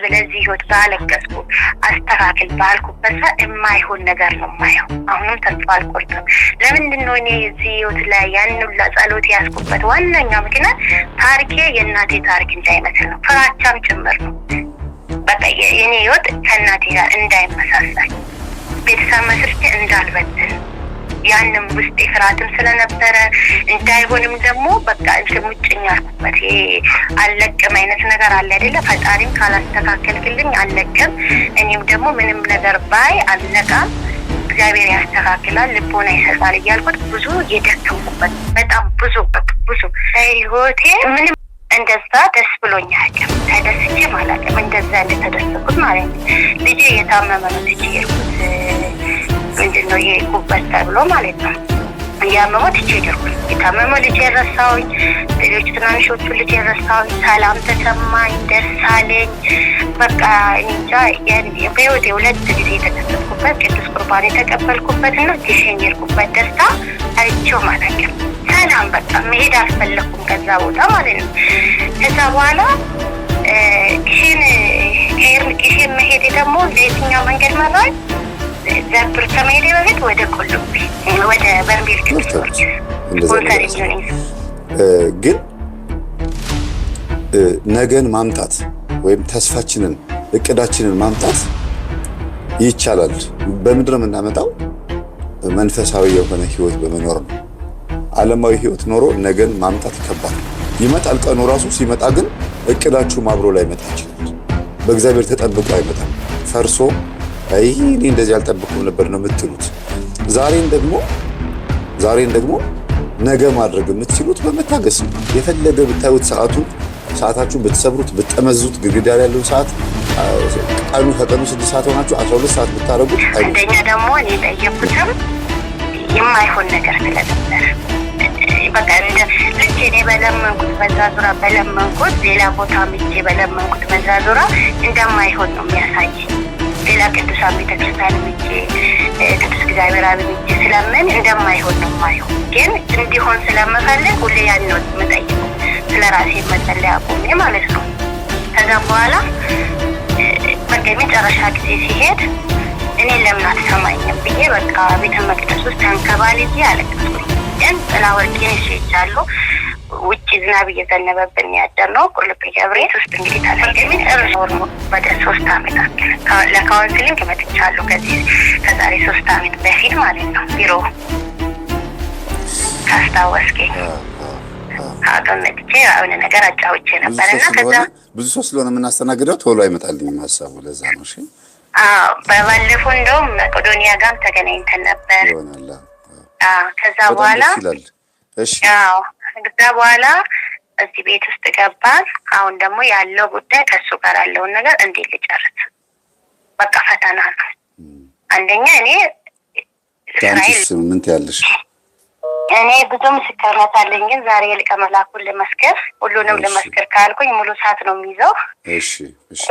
በለዚህ ህይወት ባለቀስኩ አስተካክል ባልኩበት የማይሆን ነገር ነው ማየው። አሁንም ተስፋ አልቆርጥም። ለምንድን ነው እኔ እዚህ ህይወት ላይ ያንን ሁሉ ጸሎት ያስኩበት ዋናኛው ምክንያት ታሪኬ የእናቴ ታሪክ እንዳይመስል ነው። ፍራቻም ጭምር ነው። በቃ የኔ ህይወት ከእናቴ ጋር እንዳይመሳሰል ቤተሰብ መስርቼ እንዳልበድል ያንም ውስጤ ፍርሃትም ስለነበረ እንዳይሆንም ደግሞ በቃ ሙጭኝ ያልኩበት አለቅም አይነት ነገር አለ አይደለ? ፈጣሪም ካላስተካከልክልኝ አለቅም፣ እኔም ደግሞ ምንም ነገር ባይ አልነቃም፣ እግዚአብሔር ያስተካክላል፣ ልቦና ይሰጣል እያልኩት ብዙ የደከምኩበት በጣም ብዙ ህይወቴ ምንም እንደዛ ደስ ብሎኝ አያውቅም። ተደስቼ ማላውቅም። እንደዛ እንደተደሰትኩት ማለት ነው። ልጄ የታመመ ነው ልጄ የሄድኩት ምንድነው ይሄ ጉበት ተብሎ ማለት ነው። ያመመው ልጄ ሄድኩት። የታመመው ልጄ ረሳሁኝ፣ ሌሎች ትናንሾቹ ልጄ ረሳሁኝ። ሰላም ተሰማኝ፣ ደስ አለኝ። በቃ እንጃ በህይወቴ 2 ጊዜ የተደሰትኩበት ቅዱስ ቁርባን የተቀበልኩበት እና ጊዜን የሄድኩበት ደስታ አይቼው አላውቅም። ሰላም በቃ መሄድ አልፈለኩም ከዛ ቦታ ማለት ነው። ከዛ በኋላ ጊዜን መሄድ ደግሞ ለየትኛው መንገድ መራኝ? ዘብር ከመሄድ በፊት ወደ ቁልቢ ወደ በርሜል ቅዱስ ጊዮርጊስ ግን ነገን ማምጣት ወይም ተስፋችንን እቅዳችንን ማምጣት ይቻላል። በምድር የምናመጣው መንፈሳዊ የሆነ ህይወት በመኖር ነው። ዓለማዊ ህይወት ኖሮ ነገን ማምጣት ይከብዳል። ይመጣል ቀኑ ራሱ ሲመጣ ግን እቅዳችሁም አብሮ ላይ መጣ ይችላል። በእግዚአብሔር ተጠብቆ አይመጣም። ፈርሶ እኔ እንደዚህ አልጠብኩም ነበር ነው የምትሉት። ዛሬን ደግሞ ነገ ማድረግ የምትችሉት በመታገስ ነው። የፈለገ ብታዩት ሰዓታችሁን ብትሰብሩት ብትጠመዙት ግድግዳ ላይ ያለው ሰዓት ከቀኑ 6 ሰዓት ሆናችሁ 12 ሰዓት ብታረጉት አንደኛ ደግሞ እኔ ጠየቅኩትም የማይሆን ነገር ስለነበር በቃ ልክ እኔ በለመንኩት መዛዙራ በለመንኩት ሌላ ቦታ ምቼ በለመንኩት መዛዙራ እንደማይሆን ነው የሚያሳይ። ሌላ ቅዱሳን ቤተክርስቲያን ምቼ ቅዱስ እግዚአብሔር አብ ምቼ ስለምን እንደማይሆን ነው የማየው። ግን እንዲሆን ስለምፈልግ ሁሌ ያን ነው የምጠይቀው፣ ስለ ራሴ መጸለይ አቁሜ ማለት ነው። ከዛ በኋላ በቃ የመጨረሻ ጊዜ ሲሄድ እኔ ለምን አትሰማኝም ብዬ በቃ ቤተ መቅደስ ውስጥ ተንከባልዬ አለቀስኩኝ። ግን ጥላ ወርቄን ይሻሉ ውጭ ዝናብ እየዘነበብን ያደርነው ቁልቢ ገብርኤል ውስጥ እንግዲህ ታላገኝ ጨርሶር ወደ 3 ዓመት ለካውንስሊንግ መጥቻለሁ። ከዛሬ 3 ዓመት በፊት ማለት ነው። ቢሮ ካስታወስከኝ አቀመጥቼ አሁን ነገር አጫውቼ ነበርና ከዛ ብዙ ሰው ስለሆነ የምናስተናግደው ቶሎ አይመጣልኝም ሀሳቡ። ለዛ ነው። እሺ በባለፈው እንደውም መቄዶንያ ጋርም ተገናኝተን ነበር። ከዛ በኋላ ከዛ በኋላ እዚህ ቤት ውስጥ ገባን። አሁን ደግሞ ያለው ጉዳይ ከሱ ጋር ያለውን ነገር እንዴት ልጨርስ? በቃ ፈተና ነው። አንደኛ እኔ ምን ትያለሽ? እኔ ብዙ ምስክርነት አለኝ። ግን ዛሬ ሊቀ መላኩን ልመስክር፣ ሁሉንም ልመስክር ካልኩኝ ሙሉ ሰዓት ነው የሚይዘው።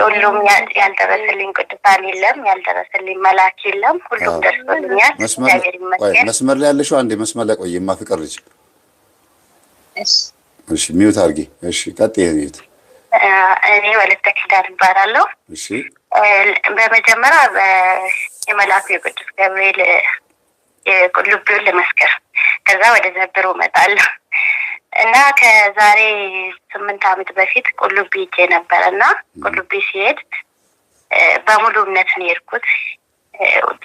ሁሉም ያልደረሰልኝ ቅዱሳን የለም፣ ያልደረሰልኝ መላክ የለም። ሁሉም ደርሶልኛል። እግዚአብሔር ይመስገን። መስመር ላይ ያለሽው አንዴ መስመር ላይ ቆይ። የማፍቀር ልጅ እሺ፣ ሚውት አድርጊ። እሺ፣ ቀጥይ። እኔ ወለተ ኪዳን እባላለሁ። እሺ፣ በመጀመሪያ የመላኩ የቅዱስ ገብርኤል የቁልቢውን ልመስክር፣ ከዛ ወደ ዘብሩ እመጣለሁ። እና ከዛሬ 8 ዓመት በፊት ቁልቢ ሄጄ ነበርና ቁልቢ ሲሄድ በሙሉ እምነት ነው የሄድኩት።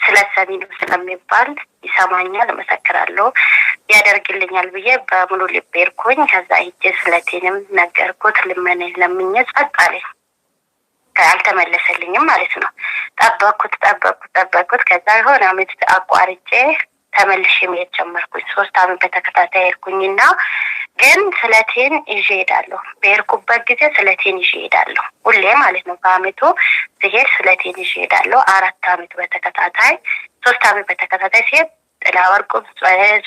ስለሰሚሉ ስለሚባል ይሰማኛል፣ እመሰክራለሁ፣ ያደርግልኛል ብዬ በሙሉ ልቤ ሄድኩኝ። ከዛ ሄጄ ስለቴንም ነገርኩት፣ ልመኔን ለምኜ ጸጥ አለኝ። አልተመለሰልኝም ማለት ነው። ጠበቅኩት። ከዛ የሆነ አመት አቋርጬ ተመልሼ መሄድ ጀመርኩኝ። 3 ዓመት በተከታታይ ሄድኩኝና ግን ስለቴን ይዤ እሄዳለሁ። በሄድኩበት ጊዜ ስለቴን ይዤ እሄዳለሁ ሁሌ ማለት ነው። በአመቱ ሲሄድ ስለቴን ይዤ እሄዳለሁ። 4 ዓመት በተከታታይ 3 ዓመት በተከታታይ ሲሄድ ጥላ ወርቁም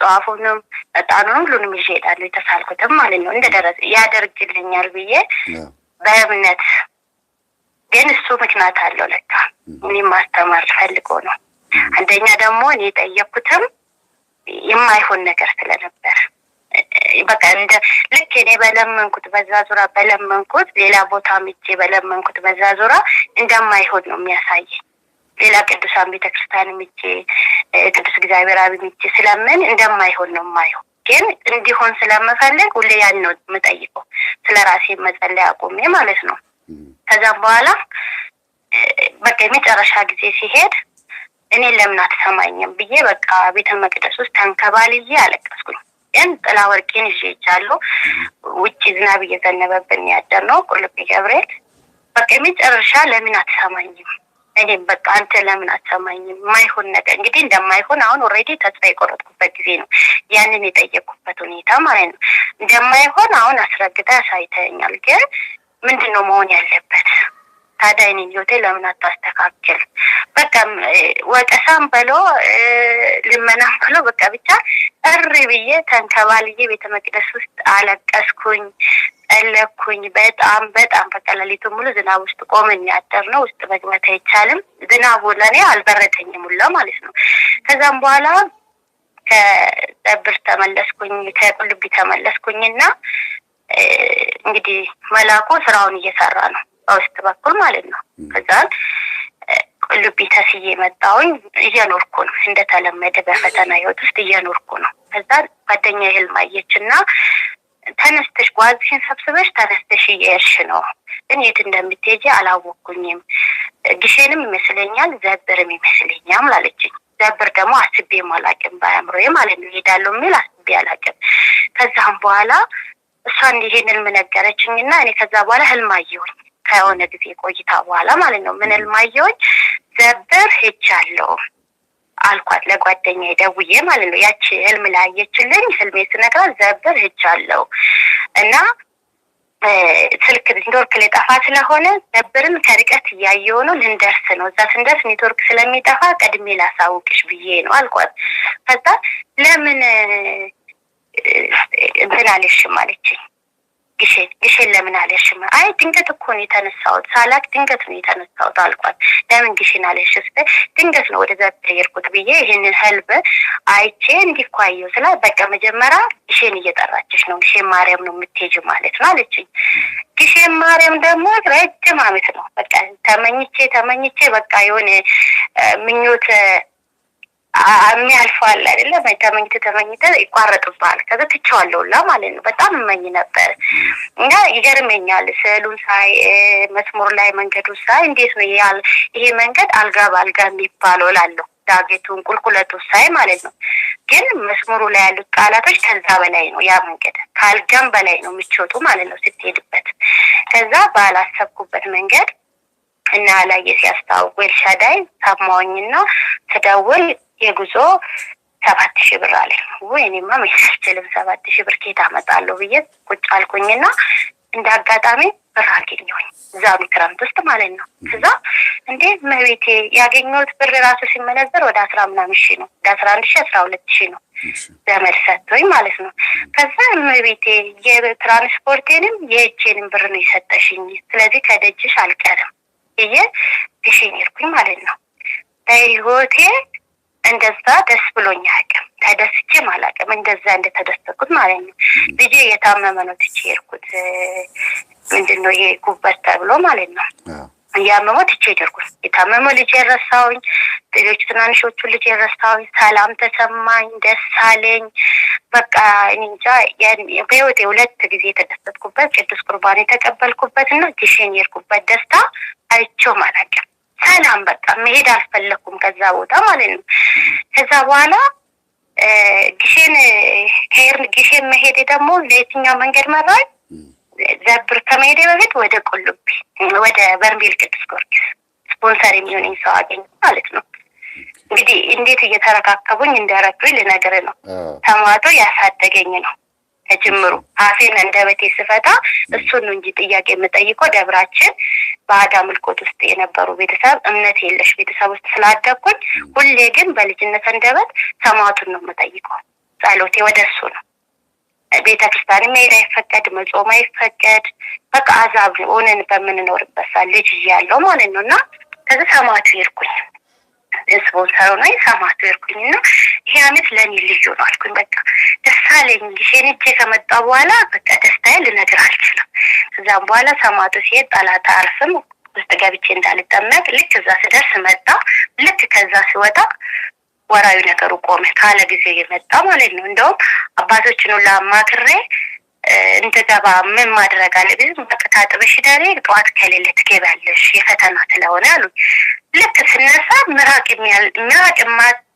ጸዋፉንም ዕጣኑንም ሁሉንም ይዤ እሄዳለሁ። የተሳልኩትም ማለት ነው እንደደረሰ ያደርግልኛል ብዬ በእምነት። ግን እሱ ምክንያት አለው ለካ እኔም ማስተማር ፈልጎ ነው። አንደኛ ደግሞ እኔ የጠየቅኩትም የማይሆን ነገር ስለነበር በቃ እንደ ልክ እኔ በለመንኩት በዛ ዙራ በለመንኩት ሌላ ቦታ ምጄ በለመንኩት በዛ ዙራ እንደማይሆን ነው የሚያሳየኝ። ሌላ ቅዱሳን ቤተክርስቲያን ምጄ ቅዱስ እግዚአብሔር አብ ምጄ ስለምን እንደማይሆን ነው የማየው። ግን እንዲሆን ስለምፈልግ ሁሌ ያን ነው የምጠይቀው፣ ስለራሴ መጸለይ አቁሜ ማለት ነው። ከዛም በኋላ በቃ የመጨረሻ ጊዜ ሲሄድ እኔ ለምን አትሰማኝም ብዬ በቃ ቤተ መቅደስ ውስጥ ተንከባልዬ አለቀስኩኝ። ግን ጥላ ወርቄን ይዤ ሄጃለሁ። ውጪ ዝናብ እየዘነበብን ያደርነው ቁልቢ ገብርኤል። በቃ የመጨረሻ ለምን አትሰማኝም? እኔም በቃ አንተ ለምን አትሰማኝም? የማይሆን ነገር እንግዲህ እንደማይሆን አሁን ኦልሬዲ ተስፋ የቆረጥኩበት ጊዜ ነው። ያንን የጠየቅኩበት ሁኔታ ማለት ነው። እንደማይሆን አሁን አስረግጠ ያሳይተኛል። ግን ምንድነው መሆን ያለበት ታዲያ? እኔ ህይወቴ ለምን አታስተካክል? በቃ ወቀሳም ብሎ ልመናም ብሎ በቃ ብቻ እሪ ብዬ ተንከባልዬ ቤተ መቅደስ ውስጥ አለቀስኩኝ፣ ጸለኩኝ። በጣም በጣም በቃ ሌሊቱን ሙሉ ዝናብ ውስጥ ቆመን ያደርነው። ውስጥ መግባት አይቻልም። ዝናቡ ለኔ አልበረደኝም ሁላ ማለት ነው። ከዛም በኋላ ከጸብር ተመለስኩኝ፣ ከቁልቢ ተመለስኩኝና እንግዲህ መላኩ ስራውን እየሰራ ነው በውስጥ በኩል ማለት ነው። ከዛን ቁልቢ ተስዬ መጣሁኝ። እየኖርኩ ነው እንደተለመደ በፈተና ህይወት ውስጥ እየኖርኩ ነው። ከዛን ጓደኛዬ ህልም አየችና ተነስተሽ ጓዝሽን ሰብስበሽ ተነስተሽ እየሄድሽ ነው፣ ግን የት እንደምትሄጂ አላወቅኩኝም። ግሼንም ይመስለኛል ዘብርም ይመስለኛል አለችኝ። ዘብር ደግሞ አስቤም አላውቅም በአእምሮዬ ማለት ነው። እሄዳለሁ የሚል አስቤ አላውቅም። ከዛም በኋላ እሷ ይሄን ህልም ነገረችኝና እኔ ከዛ በኋላ ህልም አየሁኝ። ከሆነ ጊዜ ቆይታ በኋላ ማለት ነው። ምን ህልም አየሁኝ? ዘብር ሄጃለሁ አልኳት ለጓደኛዬ ደውዬ ማለት ነው። ያቺ ህልም ላይ አየችልኝ። ህልሜ ስነግራት ዘብር ሄጃለሁ እና ስልክ ኔትወርክ ሊጠፋ ስለሆነ ዘብርን ከርቀት እያየሁ ነው፣ ልንደርስ ነው። እዛ ስንደርስ ኔትወርክ ስለሚጠፋ ቀድሜ ላሳውቅሽ ብዬ ነው አልኳት። ከዛ ለምን እንትን አልሽም አለችኝ። ግሼን ለምን አልሽም? አይ ድንገት እኮ ነው የተነሳሁት፣ ሳላክ ድንገት ነው የተነሳሁት አልኳት። ለምን ግሼን አልሽ? ድንገት ነው ወደ ዘብር የሄድኩት ብዬ ይሄንን ህልም አይቼ እንዲኳየው ስላ በቃ መጀመሪያ ግሼን እየጠራችሽ ነው፣ ግሼን ማርያም ነው የምትሄጂው ማለት ነው አለችኝ። ግሼን ማርያም ደግሞ ረጅም ዓመት ነው በቃ ተመኝቼ በቃ የሆነ ምኞት የሚያልፈዋል አይደለ? ተመኝተ ይቋረጥባል። ከዛ ትቼዋለሁላ ማለት ነው። በጣም እመኝ ነበር እና ይገርመኛል። ስዕሉን ሳይ መስመር ላይ መንገዱን ሳይ እንዴት ነው ይሄ መንገድ አልጋ በአልጋ የሚባለው እላለሁ። ዳገቱን ቁልቁለቱ ሳይ ማለት ነው። ግን መስመሩ ላይ ያሉት ቃላቶች ከዛ በላይ ነው። ያ መንገድ ከአልጋም በላይ ነው ምቾቱ ማለት ነው ስትሄድበት። ከዛ ባላሰብኩበት መንገድ እና ላይ ሲያስታውቅ ኤልሻዳይ ሰማሁኝና ተደውል የጉዞ 7,000 ብር አለኝ። ወይኔማ መስችልም 7,000 ብር ከየት አመጣለሁ ብዬ ቁጭ አልኩኝና እንዳጋጣሚ ብር አገኘሁኝ እዛው ክረምት ውስጥ ማለት ነው። ከዛ እንዴ መቤቴ ያገኘሁት ብር ራሱ ሲመነዘር ወደ 10 ምናምን ሺህ ነው፣ ወደ 11,000 12,000 ነው ዘመድ ሰጥቶኝ ማለት ነው። ከዛ መቤቴ የትራንስፖርቴንም የእጄንም ብር ነው የሰጠሽኝ፣ ስለዚህ ከደጅሽ አልቀርም ይሄ ግሼን ሄድኩኝ ማለት ነው። በህይወቴ እንደዛ ደስ ብሎኝ አያውቅም፣ ተደስቼም አላውቅም እንደዛ እንደተደሰትኩት ማለት ነው። ልጄ የታመመ ነው ትቼ ሄድኩት። ምንድነው ይሄ ጉበት ተብሎ ማለት ነው። ያመመው ትቼ ሄድኩት። የታመመው ልጄ ረሳሁኝ፣ ሌሎች ትናንሾቹ ልጄ ረሳሁኝ። ሰላም ተሰማኝ፣ ደስ አለኝ። በቃ እንጃ በህይወቴ 2 ጊዜ የተደሰትኩበት ቅዱስ ቁርባን የተቀበልኩበት እና ግሼን ሄድኩበት ደስታ አይቼውም አላውቅም። ሰላም በቃ መሄድ አልፈለኩም ከዛ ቦታ ማለት ነው። ከዛ በኋላ ግሼን መሄድ ደግሞ ለየትኛው መንገድ መራኝ? ዘብር ከመሄዴ በፊት ወደ ቁልቢ ወደ በርሜል ቅዱስ ጊዮርጊስ ስፖንሰር የሚሆነኝ ሰው አገኘ ማለት ነው። እንግዲህ እንዴት እየተረካከቡኝ እንደረዱኝ ልነግር ነው። ተማቶ ያሳደገኝ ነው ከጅምሩ። አፌን እንደበቴ ስፈታ እሱን ነው እንጂ ጥያቄ የምጠይቀው ደብራችን ባዕድ አምልኮት ውስጥ የነበሩ ቤተሰብ እምነት የለሽ ቤተሰብ ውስጥ ስላደግኩኝ ሁሌ ግን በልጅነት እንደበት ሰማዕቱን ነው የምጠይቀው። ጸሎቴ ወደ እሱ ነው። ቤተክርስቲያን መሄድ አይፈቀድ፣ መጾም አይፈቀድ። በቃ አዛብ ሆነን በምንኖርበት ልጅ እያለሁ ማለት ነው። እና ከዚህ ሰማዕቱ ሄድኩኝ። ስፖንሰር ነው ሰማዕቱ ይርኩኝና ይሄ አመት ለኔ ልዩ ነው አልኩኝ። በቃ ደስ አለኝ። ሸንቼ ከመጣ በኋላ በቃ ደስታዬን ልነግር አልችልም። ከዛም በኋላ ሰማዕቱ ሲሄድ ጠላት አርፍም ውስጥ ገብቼ እንዳልጠመቅ ልክ እዛ ስደርስ መጣ። ልክ ከዛ ሲወጣ ወራዊ ነገሩ ቆመ። ካለ ጊዜ የመጣ ማለት ነው። እንደውም አባቶችን ሁሉ አማክሬ እንደገባ ምን ማድረግ አለብኝ? በቃ ታጥበሽ ዳሬ ጠዋት ከሌለ ትገባለሽ የፈተና ስለሆነ አሉ። ልክ ስነሳ ምራቅ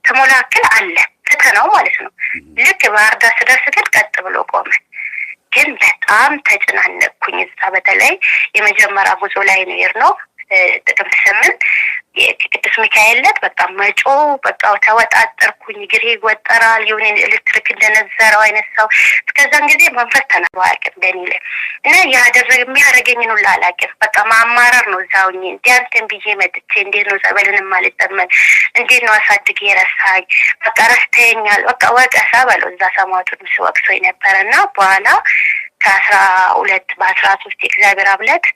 ተሞላክል አለ ፈተናው ማለት ነው። ልክ ባህር ዳር ስደርስ ግን ቀጥ ብሎ ቆመ። ግን በጣም ተጨናነቅኩኝ። እዛ በተለይ የመጀመሪያ ጉዞ ላይ ነው የሄድነው ጥቅምት 8 የቅዱስ ሚካኤል ዕለት በቃ መጮ በቃ ተወጣጠርኩኝ። እግሬ ይወጠራል የሆነ ኤሌክትሪክ እንደነዘረው አይነት ሰው እስከዛን ጊዜ መንፈስ ተናዋቀ በእኔ ላይ እና የሚያደርገኝን ሁሉ አላውቅም። በቃ ማማረር ነው እዛውኝ እንዲያንተን ብዬ መጥቼ እንዴት ነው ጸበልንም አልጠመን እንዴት ነው አሳድጌ ረሳኝ በቃ ረስተኛል በቃ ወቀሳ ባለው እዛ ሰማዕቱን ሲወቅሶኝ ነበርና በኋላ በ13 የእግዚአብሔር አብለት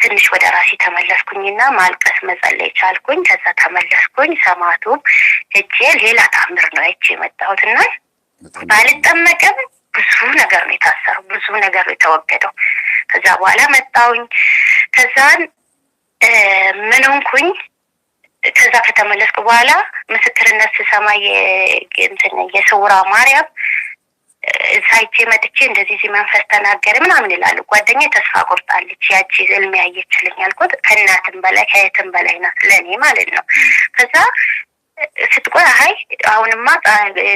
ትንሽ ወደ ራሴ ተመለስኩኝና ማልቀስ መጸለይ ቻልኩኝ። ከዛ ተመለስኩኝ። ሰማዕቱ እጄ ሌላ ታምር ነው እጄ መጣሁትና ባልጠመቅም ብዙ ነገር ነው የታሰረው፣ ብዙ ነገር ነው የተወገደው። ከዛ በኋላ መጣሁኝ። ከዛን ምን ሆንኩኝ? ከዛ ከተመለስኩ በኋላ ምስክርነት ስሰማ የስውራ ማርያም ሳይቼ መጥቼ እንደዚህ መንፈስ ተናገረ ምናምን ይላሉ። ጓደኛዬ ተስፋ ቆርጣለች። ያቺ ህልም ያየችልኝ ያልኩት ከእናትም በላይ ከየትም በላይ ናት ለኔ ማለት ነው። ከዛ ስትቆይ አይ አሁንማ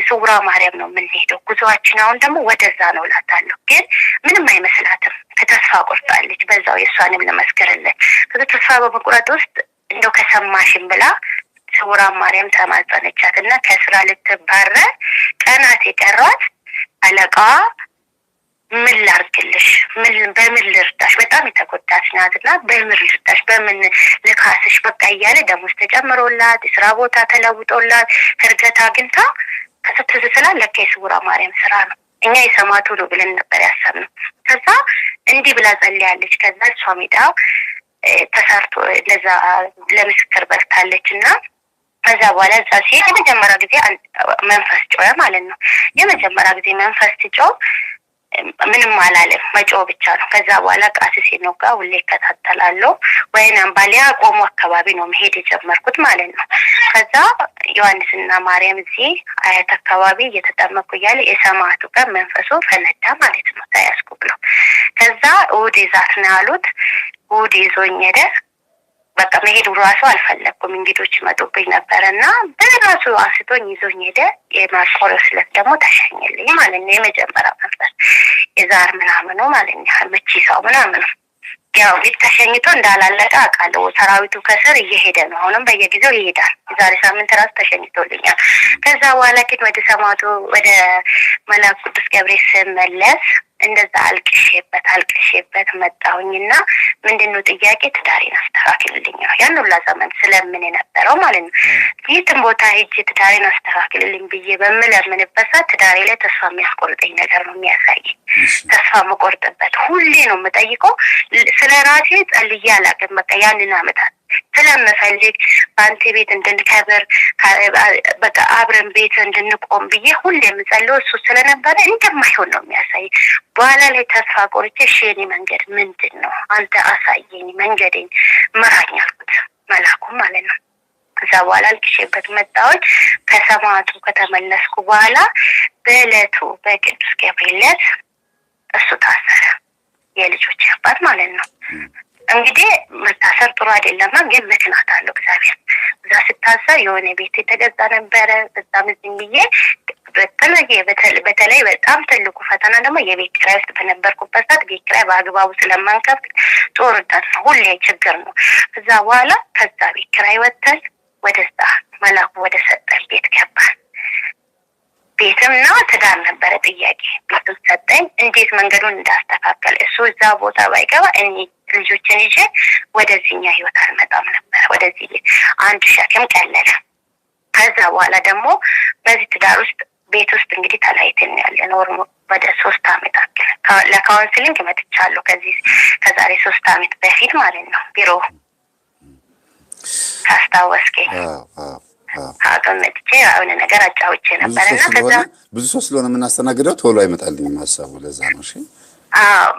ስውራ ማርያም ነው የምንሄደው ጉዞአችን አሁን ደግሞ ወደዛ ነው እላታለሁ። ግን ምንም አይመስላትም። ከተስፋ ቆርጣለች። በዛው የእሷንም ለመስከረለት ከዛ ተስፋ በመቁረጥ ውስጥ እንደው ከሰማሽም ብላ ስውራ ማርያም ተማጸነቻትና ከስራ ልትባረር ቀናት የቀሯት አለቃዋ ምን ላርግልሽ በምን ልርዳሽ በጣም የተጎዳች ናትና በምን ልርዳሽ በምን ልካስሽ በቃ እያለ ደሞዝ ተጨምሮላት የስራ ቦታ ተለውጦላት እርገት አግኝታ ከተተሰላ ለካ የስውራ ማርያም ስራ ነው። እኛ የሰማዕቱ ነው ብለን ነበር ያሰብነው። ከዛ እንዲህ ብላ ጸልያለች። ከዛ እሷ ሜዳ ተሰርቶ ለዛ ለምስክር በርታለችና ከዛ በኋላ እዛ ሲሄድ የመጀመሪያ ጊዜ መንፈስ ጮኸ ማለት ነው። የመጀመሪያ ጊዜ መንፈስ ሲጮህ ምንም አላለም፣ መጮህ ብቻ ነው። ከዛ በኋላ ቃሲስ ሲኖጋ ሁሌ እከታተላለሁ። ወይናም ባሊያ ቆሞ አካባቢ ነው መሄድ የጀመርኩት ማለት ነው። ከዛ ዮሐንስና ማርያም እዚህ አያት አካባቢ እየተጠመቁ እያለ የሰማዕቱ ጋር መንፈሱ ፈነዳ ማለት ነው። ታያስኩ ብሎ ከዛ እሑድ ይዛት ነው ያሉት። እሑድ ይዞኝ ሄደ። በቃ መሄድ ራሱ አልፈለኩም። እንግዶች መጡብኝ ነበርና በራሱ አንስቶኝ ይዞኝ ሄደ። የማርቆስ ዕለት ደግሞ ተሸኘልኝ ማለት ነው። የመጀመሪያ መንፈስ የዛር ምናምን ነው ማለት ነው። መቺሳው ምናምን ያው ተሸኝቶ እንዳላለቀ አውቃለሁ። ሰራዊቱ ከስር እየሄደ ነው። አሁንም በየጊዜው ይሄዳል። የዛሬ ሳምንት ራሱ ተሸኝቶልኛል። ከዛ በኋላ ግን ወደ ሰማዕቱ ወደ መልአኩ ቅዱስ ገብርኤል ስመለስ እንደዛ አልቅሼበት መጣሁኝና ምንድነው ጥያቄ ትዳሬን አስተካክልልኝ ያን ሁላ ዘመን ስለምን የነበረው ማለት ነው። የትም ቦታ ሄጄ ትዳሬን አስተካክልልኝ ብዬ በምለምንበት ሰዓት ትዳሬ ላይ ተስፋ የሚያስቆርጠኝ ነገር ነው የሚያሳየኝ። ተስፋ መቆርጥበት ሁሌ ነው የምጠይቀው። ስለራሴ ጸልዬ አላውቅም። በቃ ያንን አመታት ስለምፈልግ በአንተ ቤት እንድንከብር በቃ አብረን ቤት እንድንቆም ብዬ ሁሌ የምጸልየው እሱ ስለነበረ እንደማይሆን ነው የሚያሳይ። በኋላ ላይ ተስፋ ቆርጬ የኔ መንገድ ምንድን ነው አንተ አሳየኝ፣ መንገዴን ምራኝ አልኩት መልአኩ ማለት ነው። ከዛ በኋላ አልቅሼበት መጣሁኝ። ከሰማዕቱ ከተመለስኩ በኋላ በዕለቱ በቅዱስ ገብርኤል ዕለት እሱ ታሰረ፣ የልጆች አባት ማለት ነው። እንግዲህ መታሰር ጥሩ አይደለም፣ ግን ምክንያት አለው እግዚአብሔር። እዛ ስታሰር የሆነ ቤት የተገዛ ነበረ። በዛም እዚህም ብዬ በተለይ በጣም ትልቁ ፈተና ደግሞ የቤት ኪራይ ውስጥ በነበርኩበት ሰዓት ቤት ኪራይ በአግባቡ ስለማንከፍል ጦርነት ነው፣ ሁሌ ችግር ነው። ከዛ በኋላ ከዛ ቤት ኪራይ ወጥተን ወደዛ መልአኩ ወደ ሰጠን ቤት ገባን። ቤትምና ትዳር ነበረ ጥያቄ። ቤቱን ሰጠኝ። እንዴት መንገዱን እንዳስተካከል እሱ እዛ ቦታ ባይገባ እኔ ልጆችን ይዤ ወደዚህኛ ህይወት አልመጣም ነበር። ወደዚህ አንድ ሸክም ቀለለ። ከዛ በኋላ ደግሞ በዚህ ትዳር ውስጥ ቤት ውስጥ እንግዲህ ተለያይተን ያለን ወደ 3 አመት አክል ለካውንስሊንግ መጥቻለሁ። ከዛሬ 3 አመት በፊት ማለት ነው። ቢሮ አስታወስከኝ። አቀመጥቼ የሆነ ነገር አጫውቼ ነበርና ከዛ ብዙ ሰው ስለሆነ የምናስተናግደው ቶሎ አይመጣልኝም ሀሳቡ፣ ለዛ ነው። እሺ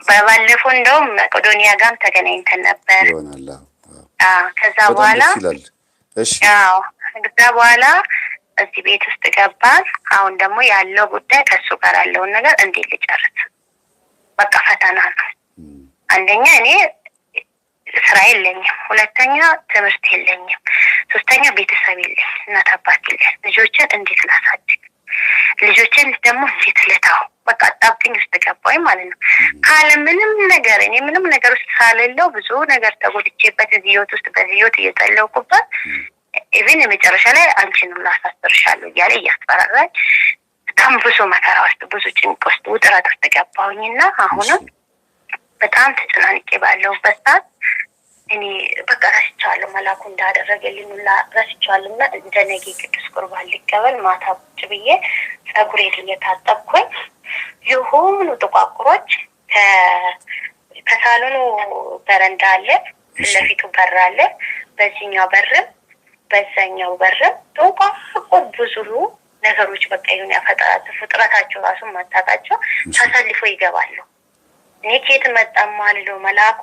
በባለፈው እንደውም መቄዶንያ ጋርም ተገናኝተን ነበር ይሆናል። ከዛ በኋላ እሺ ከዛ በኋላ እዚህ ቤት ውስጥ ገባን። አሁን ደግሞ ያለው ጉዳይ ከሱ ጋር ያለውን ነገር እንዴት ልጨርስ? በቃ ፈተና ነው። አንደኛ እኔ ስራ የለኝም፣ ሁለተኛ ትምህርት የለኝም፣ ሶስተኛ ቤተሰብ የለኝ፣ እናት አባት የለኝ። ልጆችን እንዴት ላሳድግ? ልጆችን ደግሞ እንዴት ልተው? በቃ አጣብቂኝ ውስጥ ገባኝ ማለት ነው። ካለ ምንም ነገር እኔ ምንም ነገር ውስጥ ሳልለው ብዙ ነገር ተጎድቼበት እዚህ ህይወት ውስጥ በዚህ ህይወት እየጠለውኩበት ኢቭን የመጨረሻ ላይ አንቺን ላሳስርሻለሁ እያለ እያስፈራራኝ በጣም ብዙ መከራ ውስጥ ብዙ ጭንቅ ውስጥ ውጥረት ውስጥ ገባሁኝና አሁንም በጣም ተጨናንቄ ባለሁበት ሰዓት እኔ በቃ ረስቻለሁ፣ መላኩ እንዳደረገልኝ ሁላ ረስቻለሁና እንደ ነገ ቅዱስ ቁርባን ሊቀበል ማታ ቁጭ ብዬ ፀጉሬን እየታጠብኩኝ የሆኑ ጥቋቁሮች ከሳሎኑ በረንዳ አለ፣ ፊትለፊቱ በር አለ፣ በዚህኛው በርም በዛኛው በርም ጥቋቁር ብዙ ነገሮች በቃ ይሁን ያፈጣጣ ፍጥረታቸው ራሱ ማታቃቸው ተሰልፎ ይገባሉ። እኔ ከየት መጣም አልለው መላኩ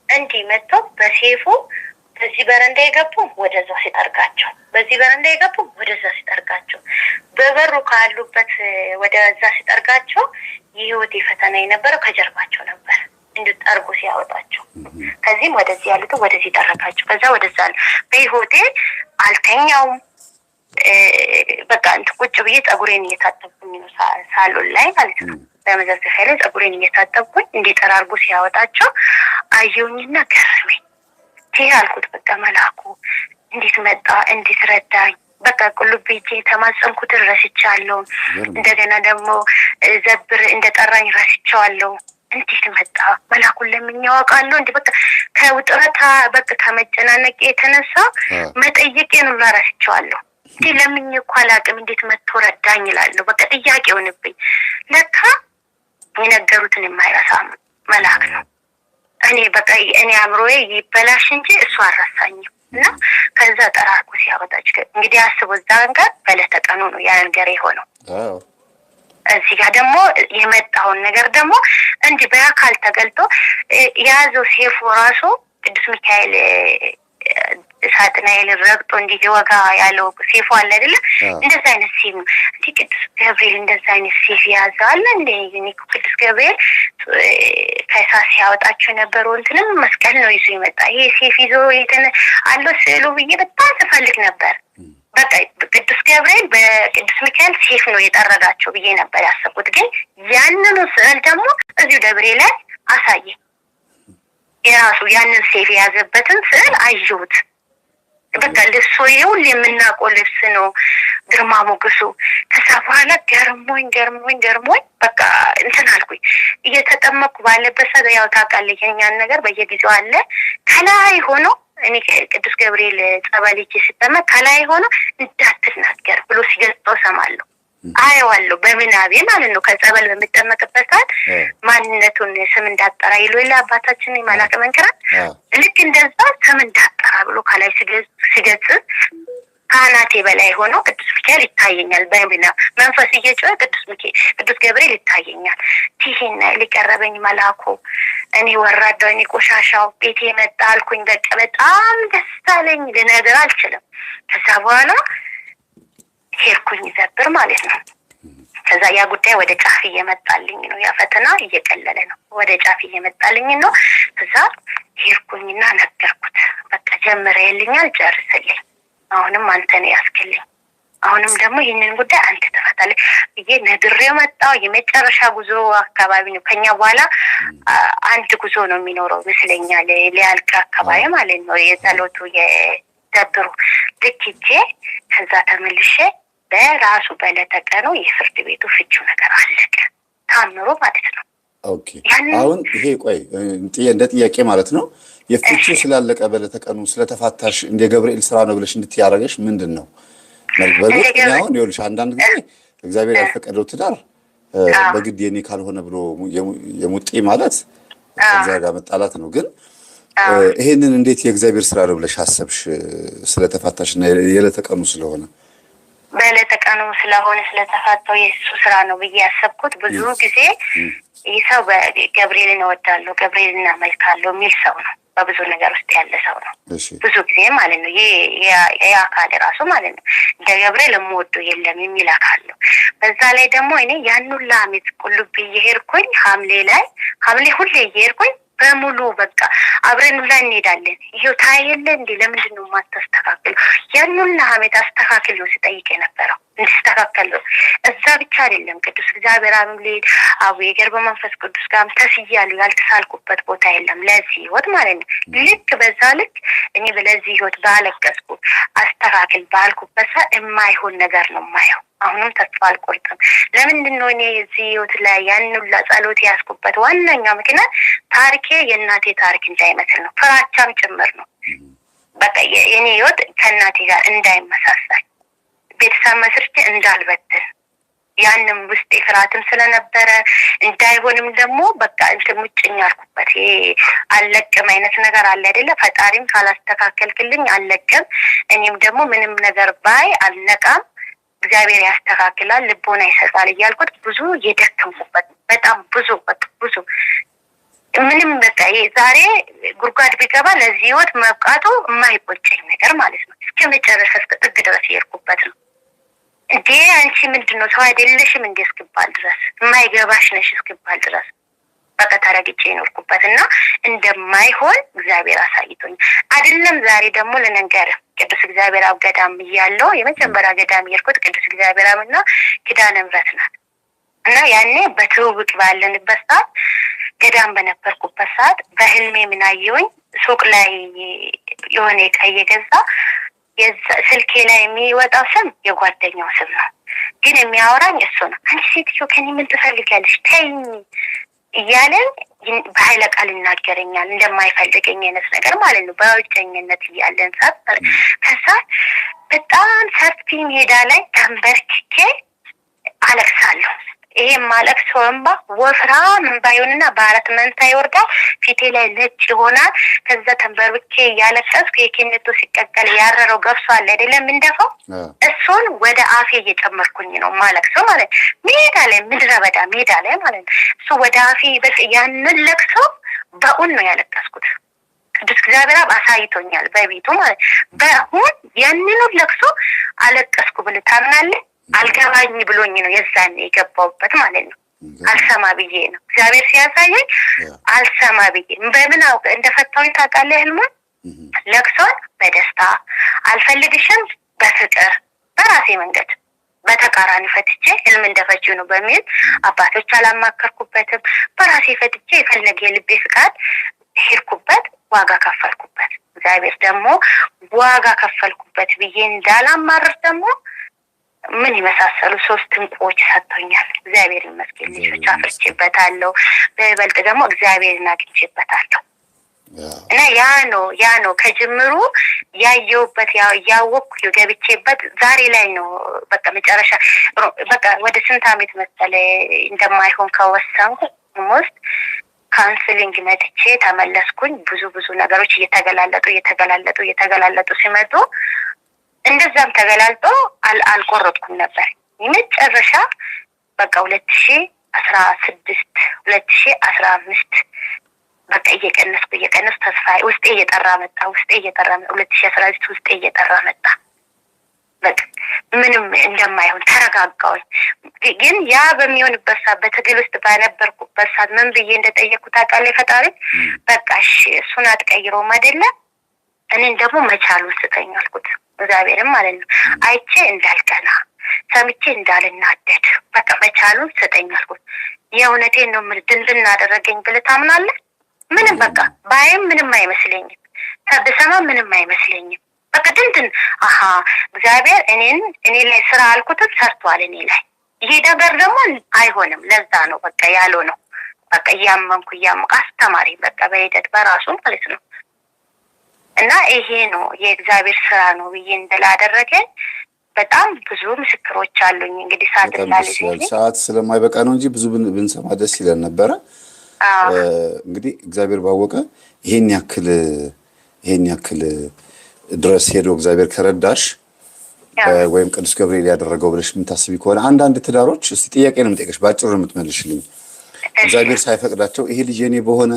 እንዲህ መጥቶ በሴፉ በዚህ በረንዳ የገቡ ወደዛ ሲጠርጋቸው፣ በዚህ በረንዳ የገቡ ወደዛ ሲጠርጋቸው፣ በበሩ ካሉበት ወደዛ ሲጠርጋቸው የህይወት ፈተና የነበረው ከጀርባቸው ነበር እንድጠርጉ ሲያወጣቸው፣ ከዚህም ወደዚህ ያሉት ወደዚህ ጠረጋቸው፣ ከዛ ወደዛ በህይወቴ አልተኛውም። በቃ እንትን ቁጭ ብዬ ፀጉሬን እየታጠብኩኝ ነው ሳሎን ላይ ማለት ነው። በመዘፍዘፊያ ላይ ፀጉሬን እየታጠብኩኝ እንዲጠራርጉ ሲያወጣቸው አየሁኝና ገረመኝ። ይሄ አልኩት በቃ መላኩ እንዴት መጣ? እንዴት ረዳኝ? በቃ ቁልቤ ተማጸንኩትን ረስቻለሁ። እንደገና ደግሞ ዘብር እንደጠራኝ ረስቻለሁ። እንዴት መጣ? መላኩን ለምን ያውቃለሁ? እንዴ በቃ ከውጥረታ በቃ ከመጨናነቅ የተነሳ መጠየቄን ሁሉ ረስቻለሁ። እንዴ ለምን እኮ አላውቅም፣ እንዴት መጥቶ ረዳኝ እላለሁ። በቃ ጥያቄ ሆነብኝ። ለካ የነገሩትን የማይረሳ መላክ ነው። እኔ በቃ እኔ አእምሮዬ ይበላሽ እንጂ እሱ አልረሳኝም። እና ከዛ ጠራርጎ ሲያወጣች እንግዲህ አስቦ እዛን ጋር በዕለተ ቀኑ ነው ያ ነገር የሆነው። እዚህ ጋር ደግሞ የመጣውን ነገር ደግሞ እንዲህ በአካል ተገልጦ የያዘው ሴፉ ራሱ ቅዱስ ሚካኤል ሳጥናኤል ረግጦ እንዲህ ሊወጋ ያለው ሴፉ አለ አይደለ? እንደዛ አይነት ሴፍ ነው። እንዴ ቅዱስ ገብርኤል እንደዛ አይነት ሴፍ ያዛል እንዴ? ቅዱስ ገብርኤል ከእሳት ሲያወጣቸው የነበረው እንትንም መስቀል ነው ይዞ የመጣ። ይሄ ሴፍ ይዞ አለው ስዕሉ ብዬ በጣም ስፈልግ ነበር። በቃ ቅዱስ ገብርኤል በቅዱስ ሚካኤል ሴፍ ነው የጠረጋቸው ብዬ ነበር ያሰብኩት። ግን ያንኑ ስዕል ደግሞ እዚሁ ደብሬ ላይ አሳየ። የራሱ ያንን ሴፍ የያዘበትን ስዕል አየሁት። በቃ ልብሱ ይሁን የምናውቀው ልብስ ነው፣ ግርማ ሞገሱ። ከዛ በኋላ ገርሞኝ በቃ እንትን አልኩኝ። እየተጠመኩ ባለበት ሰዓት ያው ታውቃለህ የኛን ነገር በየጊዜው አለ። ከላይ ሆኖ እኔ ቅዱስ ገብርኤል ጸበል ይዤ ስጠመቅ ከላይ ሆኖ እንዳትናገር ብሎ ሲገጽጠው ሰማለሁ፣ አየዋለሁ በምናቤ ማለት ነው። ከጸበል በምጠመቅበት ሰዓት ማንነቱን ስም እንዳጠራ ይሉ የለ አባታችን መላከ መንክራት፣ ልክ እንደዛ ስም እንዳጠራ ብሎ ከላይ ሲገጽ ካህናቴ በላይ ሆኖ ቅዱስ ሚካኤል ይታየኛል። በምና መንፈስ እየጮኸ ቅዱስ ገብርኤል ይታየኛል። ይሄን ሊቀረበኝ መላኩ እኔ ወራዳው እኔ ቆሻሻው ቤቴ መጣ አልኩኝ። በቃ በጣም ደስ አለኝ፣ ልነግር አልችልም። ከዛ በኋላ ሄድኩኝ ዘብር ማለት ነው። ከዛ ያ ጉዳይ ወደ ጫፍ እየመጣልኝ ነው፣ ያ ፈተና እየቀለለ ነው፣ ወደ ጫፍ እየመጣልኝ ነው። ከዛ ሄድኩኝና ነገርኩት። በቃ ጀምረህልኛል፣ ጨርስልኝ፣ አሁንም አንተ ነው ያስክልኝ፣ አሁንም ደግሞ ይህንን ጉዳይ አንተ ተፈታለህ ብዬ ነግሬው መጣሁ። የመጨረሻ ጉዞ አካባቢ ነው። ከኛ በኋላ አንድ ጉዞ ነው የሚኖረው ይመስለኛል፣ ሊያልቅ አካባቢ ማለት ነው የጸሎቱ የደብሩ። ልክ ሂጄ ከዛ ተመልሼ በራሱ በዕለተ ቀኑ የፍርድ ቤቱ ፍቹ ነገር አለቀ። ታምሮ ማለት ነው። ኦኬ አሁን ይሄ ቆይ እንደ ጥያቄ ማለት ነው የፍቹ ስላለቀ በዕለተ ቀኑ ስለተፋታሽ እንደ ገብርኤል ስራ ነው ብለሽ እንድትያረገሽ ምንድን ነው መልበለጥ? አሁን ይኸውልሽ አንዳንድ ጊዜ እግዚአብሔር ያልፈቀደው ትዳር በግድ የኔ ካልሆነ ብሎ የሙጤ ማለት ከዛ ጋር መጣላት ነው። ግን ይሄንን እንዴት የእግዚአብሔር ስራ ነው ብለሽ አሰብሽ? ስለተፋታሽና የለተቀኑ ስለሆነ በለተቀኑ ስለተፋታው የሱ ስራ ነው ብዬ ያሰብኩት። ብዙ ጊዜ ይህ ሰው ገብርኤልን እወዳለሁ፣ ገብርኤልን አመልካለሁ የሚል ሰው ነው። በብዙ ነገር ውስጥ ያለ ሰው ነው። ብዙ ጊዜ ማለት ነው ይሄ አካል ራሱ ማለት ነው እንደ ገብርኤል የምወደው የለም የሚል አካል ነው። በዛ ላይ ደግሞ እኔ ያን ሁሉ ዓመት ቁልቢ እየሄድኩኝ ሐምሌ ሁሌ እየሄድኩኝ በሙሉ በቃ አብረን ሁላ እንሄዳለን። ይሄው ታየለ እንዴ ለምንድን ነው የማታስተካክለው? ያን ሁሉ ዓመት አስተካክል ነው ስጠይቅ የነበረው እንዲስተካከል ነው። እዛ ብቻ አይደለም ቅዱስ እግዚአብሔር አምላክ አቡዬ ገብረ መንፈስ ቅዱስ ጋርም ተስያለሁ። ያልተሳልኩበት ቦታ የለም ለዚህ ህይወት ማለት ነው። ልክ በዛ ልክ እኔ በለዚህ ህይወት ባለቀስኩ አስተካክል ባልኩበት ሰዓት የማይሆን ነገር ነው የማየው። አሁንም ተስፋ አልቆርጥም። ለምንድን ነው እኔ እዚህ ህይወት ላይ ያን ሁሉ ጸሎት ያስኩበት ዋናኛው ምክንያት ታሪኬ የእናቴ ታሪክ እንዳይመስል ነው። ፍራቻም ጭምር ነው። በቃ የኔ ህይወት ከእናቴ ጋር እንዳይመሳሰል ቤተሰብ መስርቼ እንዳልበትን ያንም ውስጥ ፍርሃትም ስለነበረ እንዳይሆንም ደግሞ በቃ ሙጭኝ አልኩበት። አለቅም አይነት ነገር አለ አይደለ? ፈጣሪም ካላስተካከልክልኝ አለቅም፣ እኔም ደግሞ ምንም ነገር ባይ አልነቃም፣ እግዚአብሔር ያስተካክላል፣ ልቦና ይሰጣል እያልኩት ብዙ የደከምኩበት በጣም ብዙ ምንም በቃ ዛሬ ጉድጓድ ቢገባ ለዚህ ህይወት መብቃቱ የማይቆጨኝ ነገር ማለት ነው። እስከ መጨረሻ እስከ ጥግ ድረስ የሄድኩበት ነው። እንዴ አንቺ ምንድነው ሰው አይደለሽም እንዴ እስክባል ድረስ የማይገባሽ ነሽ እስክባል ድረስ በቃ ተረግጬ የኖርኩበት እና እንደማይሆን እግዚአብሔር አሳይቶኝ አይደለም። ዛሬ ደግሞ ለነገር ቅዱስ እግዚአብሔር አብ ገዳም እያለሁ የመጀመሪያ ገዳም የሄድኩት ቅዱስ እግዚአብሔር አብና ኪዳነ ምሕረት ናት እና ያኔ በትውውቅ ባለንበት ሰዓት ገዳም በነበርኩበት ሰዓት በህልሜ ምን አየሁኝ? ሱቅ ላይ የሆነ ዕቃ እየገዛ ስልኬ ላይ የሚወጣው ስም የጓደኛው ስም ነው፣ ግን የሚያወራኝ እሱ ነው። አንቺ ሴትዮ ከኔ ምን ትፈልጊያለሽ? ተይኝ እያለን በኃይለ ቃል ይናገረኛል፣ እንደማይፈልገኝ አይነት ነገር ማለት ነው። በውጨኝነት እያለን ሰዓት ከዛ በጣም ሰፊ ሜዳ ላይ ተንበርክኬ አለቅሳለሁ። ይሄ ማለቅሰው እንባ ወፍራም እንባ ይሆንና በአራት መንታ ይወርዳል፣ ፊቴ ላይ ነጭ ይሆናል። ከዛ ተንበርክኬ እያለቀስኩ የኬኔቶ ሲቀቀል ያረረው ገብሶ አለ አይደለም እንደፋው እሱን ወደ አፌ እየጨመርኩኝ ነው ማለቅሰው ማለት ሜዳ ላይ ምድረ በዳ ሜዳ ላይ ማለት ነው። እሱ ወደ አፌ በቃ ያንን ለቅሶ በእውን ነው ያለቀስኩት። ቅዱስ እግዚአብሔር አሳይቶኛል በቤቱ ማለት በእውን ያንኑ ለቅሶ አለቀስኩ ብለህ ታምናለህ? አልገባኝ ብሎኝ ነው የዛኔ የገባውበት ማለት ነው። አልሰማ ብዬ ነው እግዚአብሔር ሲያሳየኝ አልሰማ ብዬ በምን አውቀ እንደፈታሁኝ ታውቃለህ? ህልሙን ለቅሶን በደስታ አልፈልግሽም በፍቅር በራሴ መንገድ በተቃራኒ ፈትቼ ህልም እንደፈችው ነው በሚል አባቶች አላማከርኩበትም። በራሴ ፈትቼ የፈለገ የልቤ ፍቃድ ሄድኩበት፣ ዋጋ ከፈልኩበት። እግዚአብሔር ደግሞ ዋጋ ከፈልኩበት ብዬ እንዳላማርር ደግሞ ምን ይመሳሰሉ ሶስት እንቁዎች ሰጥቶኛል። እግዚአብሔር ይመስገን። ልጆች አፍርቼበታለሁ፣ በይበልጥ ደግሞ እግዚአብሔርን አግኝቼበታለሁ እና ያ ነው ከጅምሩ ያየሁበት ያወቅኩ ገብቼበት ዛሬ ላይ ነው በቃ መጨረሻ በቃ ወደ ስንት ዓመት መሰለ እንደማይሆን ከወሰንኩ ሞስት ካውንስሊንግ መጥቼ ተመለስኩኝ። ብዙ ነገሮች እየተገላለጡ ሲመጡ እንደዛም ተገላልጦ አልቆረጥኩም ነበር። የመጨረሻ በቃ 2015 በቃ እየቀነስኩ ተስፋ ውስጤ እየጠራ መጣ 2016 ውስጤ እየጠራ መጣ። በቃ ምንም እንደማይሆን ተረጋጋሁኝ። ግን ያ በሚሆንበት ሰዓት በትግል ውስጥ ባነበርኩበት ሰዓት ምን ብዬ እንደጠየቅኩት ታውቃለህ? ፈጣሪ በቃ እሺ እሱን አትቀይረውም አይደለ? እኔን ደግሞ መቻሉን ስጠኝ አልኩት። እግዚአብሔርም ማለት ነው አይቼ እንዳልቀና ሰምቼ እንዳልናደድ በቃ መቻሉን ስጠኝ አልኩት። የእውነቴን ነው ድንድን አደረገኝ ብለህ ታምናለህ? ምንም በቃ ባይም ምንም አይመስለኝም፣ ብሰማ ምንም አይመስለኝም። በቃ ድንድን እግዚአብሔር እኔ ላይ ስራ አልኩትን ሰርቷል እኔ ላይ። ይሄ ነገር ደግሞ አይሆንም። ለዛ ነው በቃ ያለው ነው በቃ እያመንኩ አስተማሪ በቃ በሂደት በራሱ ማለት ነው። እና ይሄ ነው የእግዚአብሔር ስራ ነው ብዬ እንደላደረገኝ በጣም ብዙ ምስክሮች አሉኝ። እንግዲህ ሰዓት ስለማይበቃ ነው እንጂ ብዙ ብንሰማ ደስ ይለን ነበረ። እንግዲህ እግዚአብሔር ባወቀ ይሄን ያክል ድረስ ሄዶ እግዚአብሔር ከረዳሽ ወይም ቅዱስ ገብርኤል ያደረገው ብለሽ የምታስቢ ከሆነ አንዳንድ ትዳሮች እስቲ ጥያቄ ነው የምጠይቅሽ፣ ባጭሩ ነው የምትመልሽልኝ። እግዚአብሔር ሳይፈቅዳቸው ይሄ ልጅ የኔ በሆነ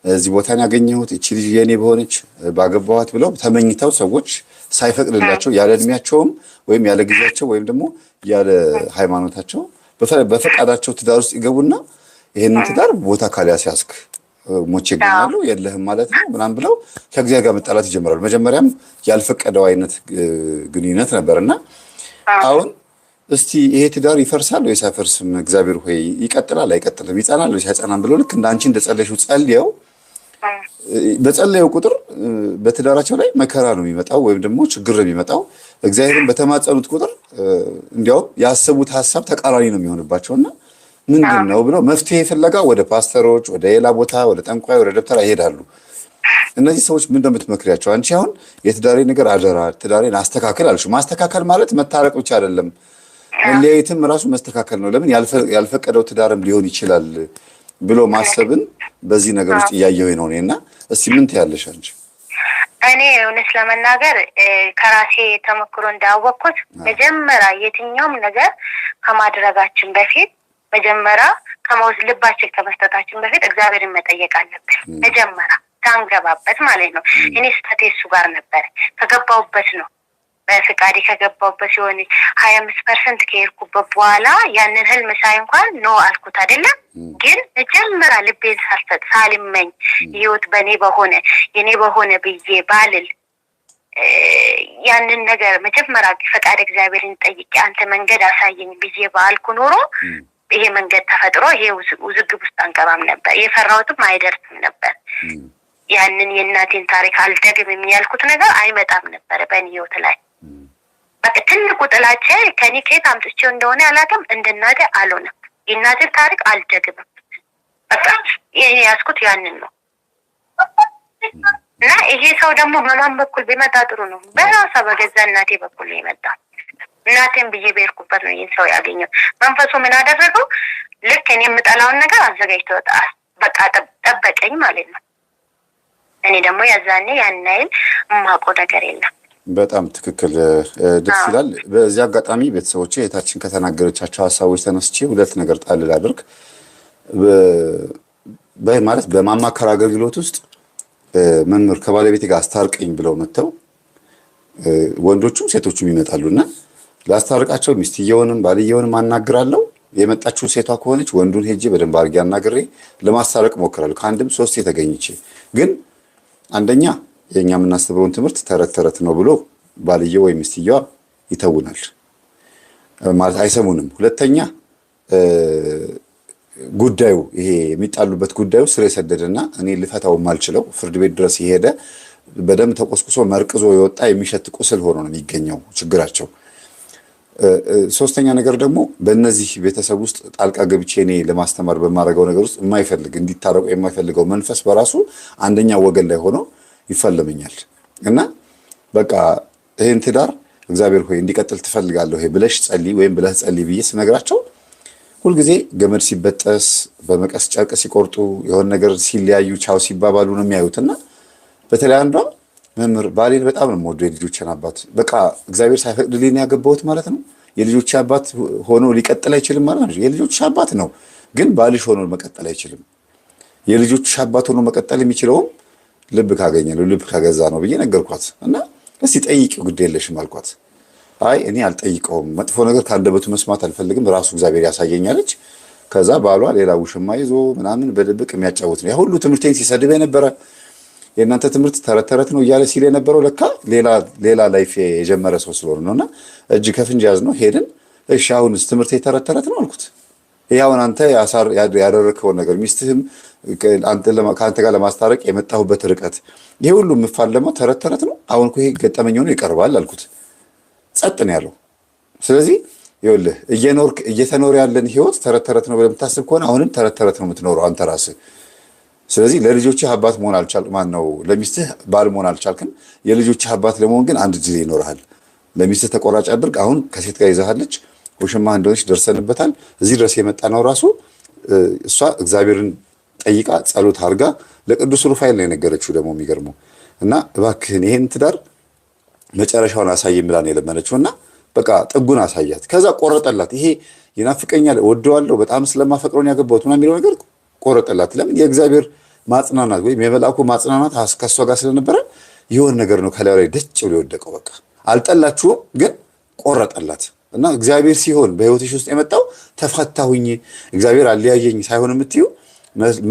እዚህ ቦታን ያገኘሁት እቺ ልጅ የኔ በሆነች ባገባኋት ብለው ተመኝተው ሰዎች ሳይፈቅድላቸው ያለ እድሜያቸውም ወይም ያለ ጊዜያቸው ወይም ደግሞ ያለ ሃይማኖታቸው በፈቃዳቸው ትዳር ውስጥ ይገቡና ይሄንን ትዳር ቦታ ካልያዝክ ሞቼ ይገኛሉ የለህም ማለት ነው ምናምን ብለው ከእግዚአብሔር ጋር መጣላት ይጀምራሉ። መጀመሪያም ያልፈቀደው አይነት ግንኙነት ነበርና አሁን እስቲ ይሄ ትዳር ይፈርሳል ወይስ አይፈርስም? እግዚአብሔር ሆይ ይቀጥላል አይቀጥልም፣ ይጸናል ወይስ አይጸናም ብለው ልክ እንዳንቺ እንደጸለይሽው ጸልየው በጸለየው ቁጥር በትዳራቸው ላይ መከራ ነው የሚመጣው ወይም ደግሞ ችግር ነው የሚመጣው። እግዚአብሔርን በተማጸኑት ቁጥር እንዲያውም ያሰቡት ሐሳብ ተቃራኒ ነው የሚሆንባቸውና ምንድን ነው ብለው መፍትሄ ፍለጋ ወደ ፓስተሮች፣ ወደ ሌላ ቦታ፣ ወደ ጠንቋይ፣ ወደ ደብተራ ይሄዳሉ። እነዚህ ሰዎች ምን እንደምትመክሪያቸው? አንቺ አሁን የትዳሬ ነገር አደራ ትዳሬን አስተካክል አልሽ። ማስተካከል ማለት መታረቅ ብቻ አይደለም፣ መለያየትም ራሱ መስተካከል ነው። ለምን ያልፈቀደው ትዳርም ሊሆን ይችላል ብሎ ማሰብን በዚህ ነገር ውስጥ እያየሁኝ ነው እኔና እስቲ ምን ትያለሽ አንቺ? እኔ እውነት ለመናገር ከራሴ ተሞክሮ እንዳወቅኩት መጀመሪያ የትኛውም ነገር ከማድረጋችን በፊት መጀመሪያ ልባችን ከመስጠታችን በፊት እግዚአብሔርን መጠየቅ አለብን። መጀመሪያ ታንገባበት ማለት ነው። እኔ ስህተቴ እሱ ጋር ነበር ከገባሁበት ነው በፍቃዴ ከገባሁበት ሲሆን 25% ከሄድኩበት በኋላ ያንን ህልም ሳይ እንኳን ነው አልኩት አይደለም። ግን መጀመሪያ ልቤን ሳልሰጥ ሳልመኝ ህይወት የኔ በሆነ ብዬ ባልል ያንን ነገር መጀመሪያ ፈቃድ እግዚአብሔርን ጠይቄ አንተ መንገድ አሳየኝ ብዬ ባልኩ ኖሮ ይሄ መንገድ ተፈጥሮ ይሄ ውዝግብ ውስጥ አንገባም ነበር። የፈራሁትም አይደርስም ነበር። ያንን የእናቴን ታሪክ አልደግምም ያልኩት ነገር አይመጣም ነበር በእኔ ህይወት ላይ። በቃ ትልቁ ጥላቻ ከኔ ከየት አምጥቼው እንደሆነ አላውቅም። እንደ እናቴ አልሆነም። የእናቴን ታሪክ አልደግምም። በቃ ይሄ ያስኩት ያንን ነው። እና ይሄ ሰው ደግሞ በማን በኩል ቢመጣ ጥሩ ነው? በራሷ በገዛ እናቴ በኩል ነው የመጣው። እናቴን ብዬ በሄድኩበት ነው ይህን ሰው ያገኘው። መንፈሱ ምን አደረገው? ልክ እኔ የምጠላውን ነገር አዘጋጅቶ በቃ ጠበቀኝ ማለት ነው። እኔ ደግሞ ያዛኔ ያን አይል የማውቀው ነገር የለም። በጣም ትክክል፣ ደስ ይላል። በዚህ አጋጣሚ ቤተሰቦቼ እህታችን ከተናገረቻቸው ሀሳቦች ተነስቼ ሁለት ነገር ጣል ላድርግ። ማለት በማማከር አገልግሎት ውስጥ መምህር ከባለቤቴ ጋር አስታርቀኝ ብለው መጥተው ወንዶቹም ሴቶቹም ይመጣሉና ላስታርቃቸው ሚስትየውንም ባልየውንም አናግራለሁ። የመጣችው ሴቷ ከሆነች ወንዱን ሄጄ በደንብ አድርጌ አናግሬ ለማስታረቅ ሞክራለሁ። ከአንድም ሶስቴ ተገኝቼ ግን አንደኛ የኛ የምናስተምረውን ትምህርት ተረት ተረት ነው ብሎ ባልየው ወይ ሚስትየዋ ይተውናል ማለት አይሰሙንም። ሁለተኛ ጉዳዩ ይሄ የሚጣሉበት ጉዳዩ ስር የሰደደና እኔ ልፈታው ማልችለው ፍርድ ቤት ድረስ የሄደ በደም ተቆስቁሶ መርቅዞ የወጣ የሚሸት ቁስል ሆኖ ነው የሚገኘው ችግራቸው። ሶስተኛ ነገር ደግሞ በእነዚህ ቤተሰብ ውስጥ ጣልቃ ገብቼ እኔ ለማስተማር በማድረገው ነገር ውስጥ እንዲታረቁ የማይፈልገው መንፈስ በራሱ አንደኛ ወገን ላይ ሆኖ ይፈለመኛል እና በቃ ይህን ትዳር እግዚአብሔር ሆይ እንዲቀጥል ትፈልጋለሁ ብለሽ ጸልይ ወይም ብለህ ጸልይ ብዬ ስነግራቸው ሁልጊዜ ገመድ ሲበጠስ በመቀስ ጨርቅ ሲቆርጡ የሆነ ነገር ሲለያዩ ቻው ሲባባሉ ነው የሚያዩትና በተለይ አንዷ መምህር ባሌን በጣም ነው የምወደው የልጆችን አባት በቃ እግዚአብሔር ሳይፈቅድልኝ ያገባሁት ማለት ነው። የልጆች አባት ሆኖ ሊቀጥል አይችልም ማለት ነው። የልጆች አባት ነው ግን ባልሽ ሆኖ መቀጠል አይችልም። የልጆች አባት ሆኖ መቀጠል የሚችለውም ልብ ካገኘ ነው ልብ ካገዛ ነው ብዬ ነገርኳት እና እስቲ ጠይቂው ግድ የለሽም አልኳት። አይ እኔ አልጠይቀውም መጥፎ ነገር ካንደበቱ መስማት አልፈልግም ራሱ እግዚአብሔር ያሳየኛለች። ከዛ ባሏ ሌላ ውሽማ ይዞ ምናምን በድብቅ የሚያጫውት ነው። ያ ሁሉ ትምህርቴን ሲሰድብ የነበረ የእናንተ ትምህርት ተረት ተረት ነው እያለ ሲል የነበረው ለካ ሌላ ላይፍ የጀመረ ሰው ስለሆነ ነውና እጅ ከፍንጅ ያዝ ነው ሄድን። እሺ አሁንስ ትምህርት ተረት ተረት ነው አልኩት። ይሄውን አንተ ያደረከው ነገር ሚስትህም ከአንተ ጋር ለማስታረቅ የመጣሁበት ርቀት ይሄ ሁሉ የምፋለመው ተረት ተረት ነው። አሁን እኮ ይሄ ገጠመኝ ሆኖ ይቀርባል አልኩት። ጸጥ ነው ያለው። ስለዚህ ይኸውልህ እየተኖረ ያለን ህይወት ተረት ተረት ነው ብለህ የምታስብ ከሆነ አሁንም ተረት ተረት ነው የምትኖረው አንተ ራስህ። ስለዚህ ለልጆችህ አባት መሆን አልቻልክም፣ ማነው ለሚስትህ ባል መሆን አልቻልክም። የልጆችህ አባት ለመሆን ግን አንድ ጊዜ ይኖርሃል። ለሚስትህ ተቆራጭ አድርግ። አሁን ከሴት ጋር ይዛሃለች፣ ውሽማ እንደሆነች ደርሰንበታል። እዚህ ድረስ የመጣ ነው ራሱ እሷ እግዚአብሔርን ጠይቃ ጸሎት አድርጋ ለቅዱስ ሩፋኤል ነው የነገረችው። ደግሞ የሚገርመው እና እባክህን ይሄን ትዳር መጨረሻውን አሳየኝ ብላ ነው የለመነችውና በቃ ጥጉን አሳያት። ከዛ ቆረጠላት። ይሄ ይናፍቀኛል፣ ወደዋለሁ፣ በጣም ስለማፈቅረው ነው ያገባሁት ምናምን የሚለው ነገር ቆረጠላት። ለምን? የእግዚአብሔር ማጽናናት ወይም የመልአኩ ማጽናናት ከሷ ጋር ስለነበረ የሆነ ነገር ነው ከላይ ላይ ደጭ ብሎ የወደቀው። በቃ አልጠላችሁም፣ ግን ቆረጠላት። እና እግዚአብሔር ሲሆን በህይወትሽ ውስጥ የመጣው ተፋታሁኝ፣ እግዚአብሔር አለያየኝ ሳይሆን የምትዩ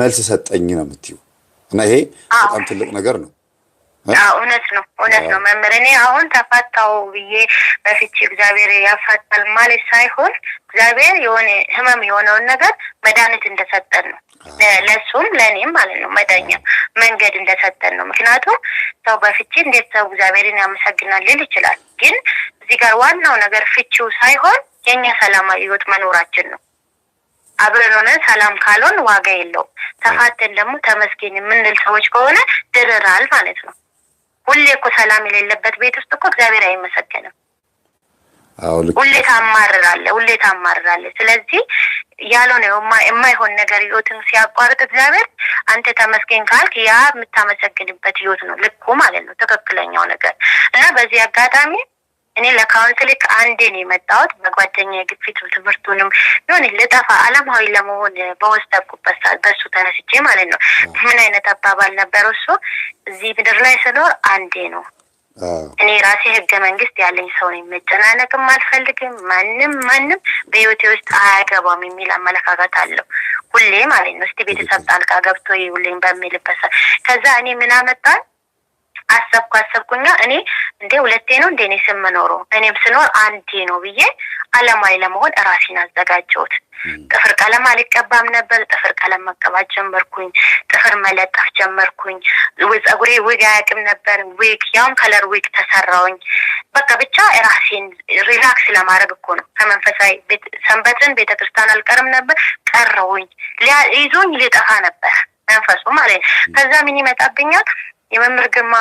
መልስ ሰጠኝ ነው የምትዩ። እና ይሄ በጣም ትልቅ ነገር ነው። እውነት ነው መምህር። እኔ አሁን ተፋታው ብዬ በፊት እግዚአብሔር ያፋታል ማለት ሳይሆን እግዚአብሔር የሆነ ህመም የሆነውን ነገር መድኃኒት እንደሰጠን ነው፣ ለሱም ለእኔም ማለት ነው መዳኛ መንገድ እንደሰጠን ነው። ምክንያቱም ሰው በፍቺ እንዴት ሰው እግዚአብሔርን ያመሰግናል ሊል ይችላል። ግን እዚህ ጋር ዋናው ነገር ፍቺው ሳይሆን የኛ ሰላማዊ ህይወት መኖራችን ነው። አብረን ሆነን ሰላም ካልሆን ዋጋ የለውም። ተፋተን ደግሞ ተመስገን የምንል ሰዎች ከሆነ ድረናል ማለት ነው። ሁሌ እኮ ሰላም የሌለበት ቤት ውስጥ እኮ እግዚአብሔር አይመሰገንም። ሁሌ ታማርራለህ። ስለዚህ ያልሆነ የማይሆን ነገር ህይወትን ሲያቋርጥ እግዚአብሔር አንተ ተመስገን ካልክ ያ የምታመሰግንበት ህይወት ነው ልኩ ማለት ነው፣ ትክክለኛው ነገር። እና በዚህ አጋጣሚ እኔ ለካውንስሊንግ አንዴ ነው የመጣሁት። በጓደኛዬ ግፊት ትምህርቱንም ቢሆን ልጠፋ አለማዊ ለመሆን በወሰንኩበት ሰዓት በሱ ተነስቼ ማለት ነው። ምን አይነት አባባል ነበር እሱ? እዚህ ምድር ላይ ስኖር አንዴ ነው። እኔ ራሴ ህገ መንግስት ያለኝ ሰው ነኝ። መጨናነቅም አልፈልግም። ማንም በህይወቴ ውስጥ አያገባም የሚል አመለካከት አለው ሁሌ ማለት ነው። እስቲ ቤተሰብ ጣልቃ ገብቶ ይውልኝ በሚልበት ከዛ እኔ ምን አመጣኝ አሰብኩኛ እኔ እንዴ ሁለቴ ነው እንዴ እኔ ስምኖረው እኔም ስኖር አንዴ ነው ብዬ አለማዊ ለመሆን ራሴን አዘጋጀሁት። ጥፍር ቀለም አልቀባም ነበር። ጥፍር ቀለም መቀባት ጀመርኩኝ። ጥፍር መለጠፍ ጀመርኩኝ። ፀጉሬ ዊግ አያውቅም ነበር። ዊግ ያውም ከለር ዊግ ተሰራውኝ። በቃ ብቻ ራሴን ሪላክስ ለማድረግ እኮ ነው። ከመንፈሳዊ ሰንበትን ቤተክርስቲያን አልቀርም ነበር። ቀረውኝ ይዞኝ ሊጠፋ ነበር መንፈሱ ማለት። ከዛ ምን ይመጣብኛል? የመምህር ግርማ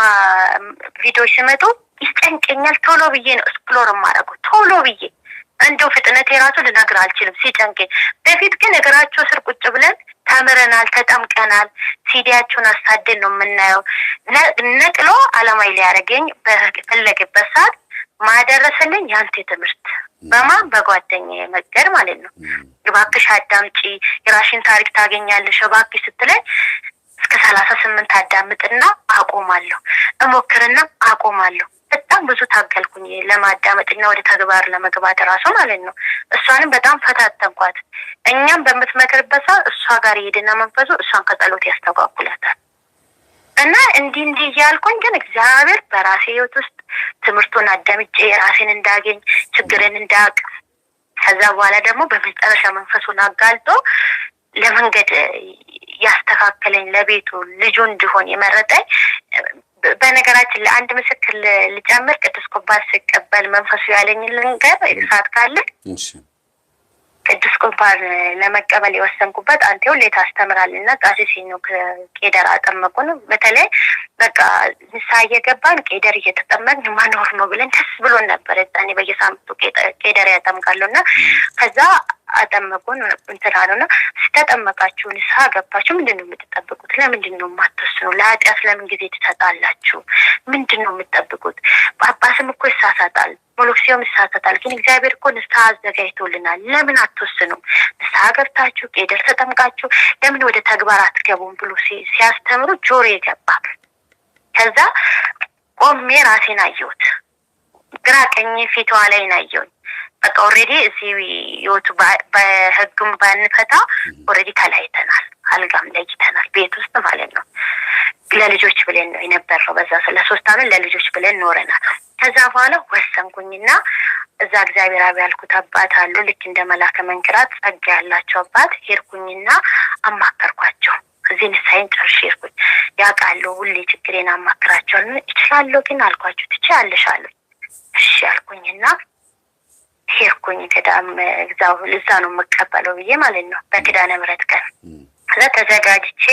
ቪዲዮዎች ሲመጡ ይጨንቀኛል። ቶሎ ብዬ ነው ኤክስፕሎር የማደርገው ቶሎ ብዬ እንደው ፍጥነት የራሱ ልነግር አልችልም ሲጨንቀኝ። በፊት ግን እግራቸው ስር ቁጭ ብለን ተምረናል፣ ተጠምቀናል። ሲዲያቸውን አሳደን ነው የምናየው። ነቅሎ አለማዊ ሊያደርገኝ በፈለገበት ሰዓት ማደረሰልኝ ያንተ ትምህርት በማን በጓደኛዬ መንገድ ማለት ነው። እባክሽ አዳምጪ፣ የራሽን ታሪክ ታገኛለሽ እባክሽ ስትለኝ እስከ 38 አዳምጥና አቆማለሁ፣ እሞክርና አቆማለሁ። በጣም ብዙ ታገልኩኝ ለማዳመጥና ወደ ተግባር ለመግባት ራሱ ማለት ነው። እሷንም በጣም ፈታተንኳት። እኛም በምትመክርበት ሰዓት እሷ ጋር ይሄድና መንፈሱ እሷን ከጸሎት ያስተጓጉላታል። እና እንዲህ እያልኩኝ ግን እግዚአብሔር በራሴ ህይወት ውስጥ ትምህርቱን አዳምጬ ራሴን እንዳገኝ ችግርን እንዳቅ ከዛ በኋላ ደግሞ በመጨረሻ መንፈሱን አጋልጦ ለመንገድ ያስተካከለኝ ለቤቱ ልጁ እንዲሆን የመረጠኝ። በነገራችን ለአንድ ምስክር ልጨምር። ቅዱስ ቁርባን ሲቀበል መንፈሱ ያለኝ ነገር እሳት ካለ ቅዱስ ቁርባን ለመቀበል የወሰንኩበት አንተ ሁሌ ታስተምራልና ቃሲስ ነው ከቄደር አጠመቁን። በተለይ በቃ ንስሐ እየገባን ቄደር እየተጠመቅን ማኖር ነው ብለን ደስ ብሎን ነበር። እዛኔ በየሳምንቱ ቄደር ያጠምቃሉና ከዛ አጠመቁን እንትን አሉና ስተጠመቃችሁ ንስሐ ገባችሁ ምንድነው የምትጠብቁት? ለምንድነው የማትወስኑ? ለኃጢአት ለምን ጊዜ ትሰጣላችሁ? ምንድነው የምትጠብቁት? ጳጳስም እኮ ይሳሳታል፣ ሞኖክሲዮም ይሳሳታል። ግን እግዚአብሔር እኮ ንስሐ አዘጋጅቶልናል። ለምን አትወስኑ? ንስሐ ገብታችሁ ቄደር ተጠምቃችሁ ለምን ወደ ተግባር አትገቡም ብሎ ሲያስተምሩ ጆሮ የገባ። ከዛ ቆሜ ራሴን አየሁት። ግራ ቀኝ ፊቷ ላይ ናየሁኝ። በቃ ኦሬዲ እዚህ ህይወቱ በህግም ባንፈታ ኦሬዲ ተለያይተናል፣ አልጋም ለይተናል፣ ቤት ውስጥ ማለት ነው። ለልጆች ብለን ነው የነበረው። በዛ 3 አመት ለልጆች ብለን ኖረናል። ከዛ በኋላ ወሰንኩኝና እዛ እግዚአብሔር አብ ያልኩት አባት አሉ፣ ልክ እንደ መላከ መንክራት ጸጋ ያላቸው አባት ሄድኩኝና አማከርኳቸው። እዚህ ንስሐዬን ጨርሼ ሄድኩኝ። ያውቃሉ ሁሌ ችግሬን አማክራቸዋለሁ። እችላለሁ ግን አልኳቸው ትችያለሽ አሉኝ። እሺ አልኩኝና ሄድኩኝ። ገዳም እዛ ነው የምቀበለው ብዬ ማለት ነው በኪዳነ ምሕረት ቀን። ከዛ ተዘጋጅቼ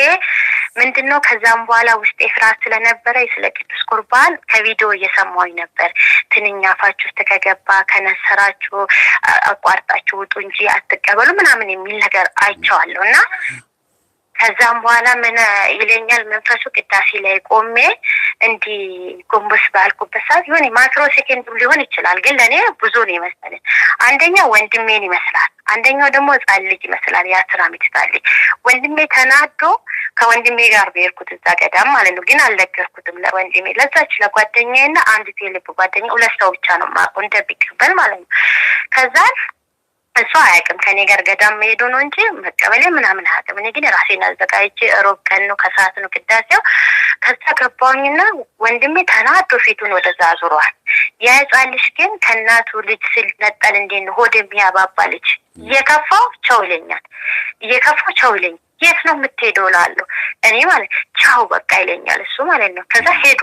ምንድነው ከዛም በኋላ ውስጤ ፍርሃት ስለነበረ ስለ ቅዱስ ቁርባን ከቪዲዮ እየሰማሁኝ ነበር። ትንኛ አፋችሁ ውስጥ ከገባ ከነሰራችሁ አቋርጣችሁ ውጡ እንጂ አትቀበሉ ምናምን የሚል ነገር አይቼዋለሁና ከዛም በኋላ ምን ይለኛል መንፈሱ ቅዳሴ ላይ ቆሜ እንዲህ ጎንበስ ባልኩበት ሰዓት የሆነ ማይክሮ ሴኮንድ ሊሆን ይችላል፣ ግን ለእኔ ብዙ ነው ይመስላል። አንደኛው ወንድሜን ይመስላል፣ አንደኛው ደግሞ ሕፃን ልጅ ይመስላል፣ የ10 ዓመት ሕፃን ልጅ። ወንድሜ ተናዶ ከወንድሜ ጋር በሄድኩት እዛ ገዳም ማለት ነው፣ ግን አልነገርኩትም ለወንድሜ፣ ለዛች ለጓደኛዬና አንድ ቴሌብ ጓደኛ 2 ሰው ብቻ ነው የማውቀው እንደሚቀበል ማለት ነው። ከዛ እሱ አያውቅም ከኔ ጋር ገዳም መሄዱ ነው እንጂ መቀበሌ ምናምን አያውቅም። እኔ ግን ራሴን አዘጋጅቼ ሮብ ቀን ነው ከሰዓት ነው ቅዳሴው። ከዛ ገባሁኝና ወንድሜ ተናዶ ፊቱን ወደዛ አዙሯል። የሕፃን ልጅ ግን ከእናቱ ልጅ ሲነጠል እንዴት ነው ሆድ የሚያባባ ልጅ እየከፋው ቻው ይለኛል፣ እየከፋው ቻው ይለኛል። የት ነው የምትሄደው እላለሁ እኔ ማለት ቻው በቃ ይለኛል እሱ ማለት ነው። ከዛ ሄዱ።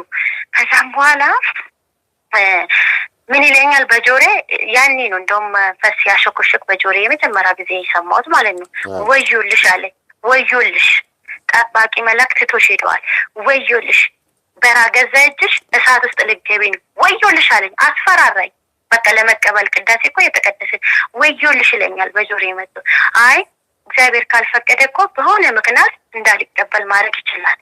ከዛም በኋላ ምን ይለኛል በጆሬ፣ ያኔ ነው እንደውም ፈስ ያሸኮሽክ በጆሬ የመጀመሪያ ጊዜ የሰማሁት ማለት ነው። ወዮልሽ አለኝ። ወዮልሽ ጠባቂ መላእክት ትቶሽ ሄደዋል። ወዮልሽ በራገዛ እጅሽ እሳት ውስጥ ልትገቢ ነው። ወዮልሽ አለኝ። አስፈራራኝ። በቃ ለመቀበል ቅዳሴ እኮ የተቀደሰ ወዮልሽ ይለኛል በጆሬ መጥቶ። አይ እግዚአብሔር ካልፈቀደ እኮ በሆነ ምክንያት እንዳልቀበል ማድረግ ይችላል።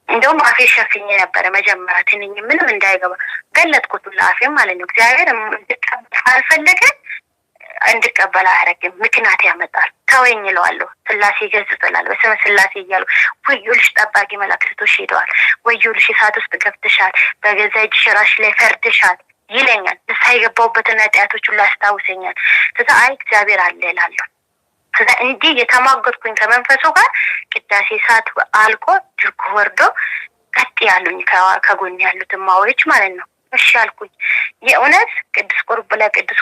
እንደውም አፌ ሸፍኜ ነበረ መጀመሪያ ትንኝ ምንም እንዳይገባ ገለጥኩት ለአፌም ማለት ነው። እግዚአብሔር እንድቀበል ካልፈለገ እንድቀበል አያደርግም፣ ምክንያት ያመጣል። ተወኝ እለዋለሁ። ስላሴ ይገስጽላል። በስመ ስላሴ እያሉ ወዮልሽ ጠባቂ መላእክት ትቶሽ ሄደዋል። ወዮልሽ እሳት ውስጥ ገብተሻል። በገዛ እጅሽ ራስሽ ላይ ፈርደሻል ይለኛል። ንስሐ የገባሁበትን ኃጢአቶች ሁሉ ያስታውሰኛል። ከዛ አይ እግዚአብሔር አለ እላለሁ። ከዛ እንዲህ የተማገጥኩኝ ከመንፈሱ ጋር ቅዳሴ ሰዓት አልቆ ድርጎ ወርዶ ቀጥ ያሉኝ ከጎን ያሉትን ማወች ማለት ነው። እሺ አልኩኝ። የእውነት ቅዱስ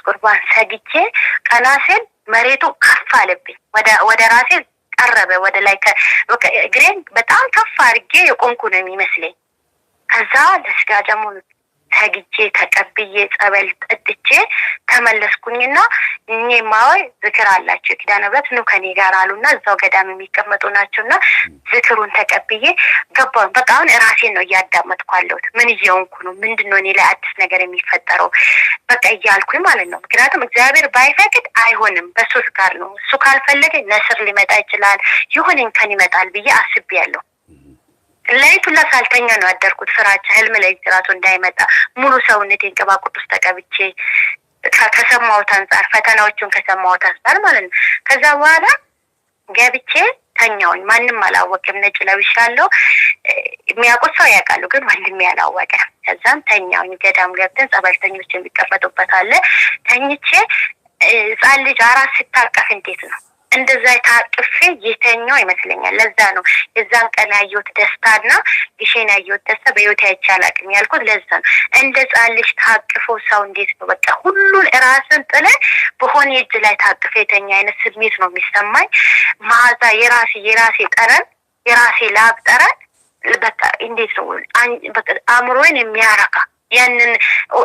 ቁርባን ሰግቼ ቀና ስል መሬቱ ከፍ አለብኝ፣ ወደ ራሴ ቀረበ፣ ወደ ላይ እግሬን በጣም ከፍ አድርጌ የቆምኩ ነው የሚመስለኝ። ከዛ ለስጋ ደግሞ ሰግጄ ተቀብዬ ጸበል ጠጥቼ ተመለስኩኝና እኔ ማወይ ዝክር አላቸው ኪዳነ ምሕረት ነው ከኔ ጋር አሉና እዛው ገዳም የሚቀመጡ ናቸውና ዝክሩን ተቀብዬ ገባሁ። በቃ አሁን ራሴን ነው እያዳመጥኩ ያለሁት። ምን እየሆንኩ ነው? ምንድነው እኔ ላይ አዲስ ነገር የሚፈጠረው? በቃ እያልኩኝ ማለት ነው። ምክንያቱም እግዚአብሔር ባይፈቅድ አይሆንም፣ በሱ ጋር ነው። እሱ ካልፈለገ ነስር ሊመጣ ይችላል፣ ይሁን እንከን ይመጣል ብዬ አስቤያለሁ። ለይቱላ ሳልተኛ ነው ያደርኩት። ፍራቻ ህልም ላይ ራሱ እንዳይመጣ ሙሉ ሰውነቴን ቅባ ቅዱስ ተቀብቼ ከሰማሁት አንጻር ፈተናዎቹን ከሰማሁት አንጻር ማለት ነው። ከዛ በኋላ ገብቼ ተኛውኝ። ማንም አላወቅም። ነጭ ለብሻለሁ። የሚያውቁት ሰው ያውቃሉ፣ ግን ወንድሜ ያላወቀ። ከዛም ተኛውኝ። ገዳም ገብተን ጸበልተኞች የሚቀመጡበት አለ። ተኝቼ ሕፃን ልጅ አራስ ስታቀፍ እንዴት ነው እንደዛ ታቅፌ የተኛው ይመስለኛል። ለዛ ነው የዛን ቀን ያየሁት ደስታና ግሼን ያየሁት ደስታ በህይወቴ አይቻላቅም ያልኩት ለዛ ነው። እንደ ሕፃን ልጅ ታቅፎ ሰው እንዴት ነው በቃ ሁሉን ራስን ጥለ በሆነ እጅ ላይ ታቅፌ የተኛ አይነት ስሜት ነው የሚሰማኝ። ማዛ የራሴ ጠረን፣ የራሴ ላብ ጠረን በቃ እንዴት ነው በቃ አእምሮዬን የሚያረካ ያንን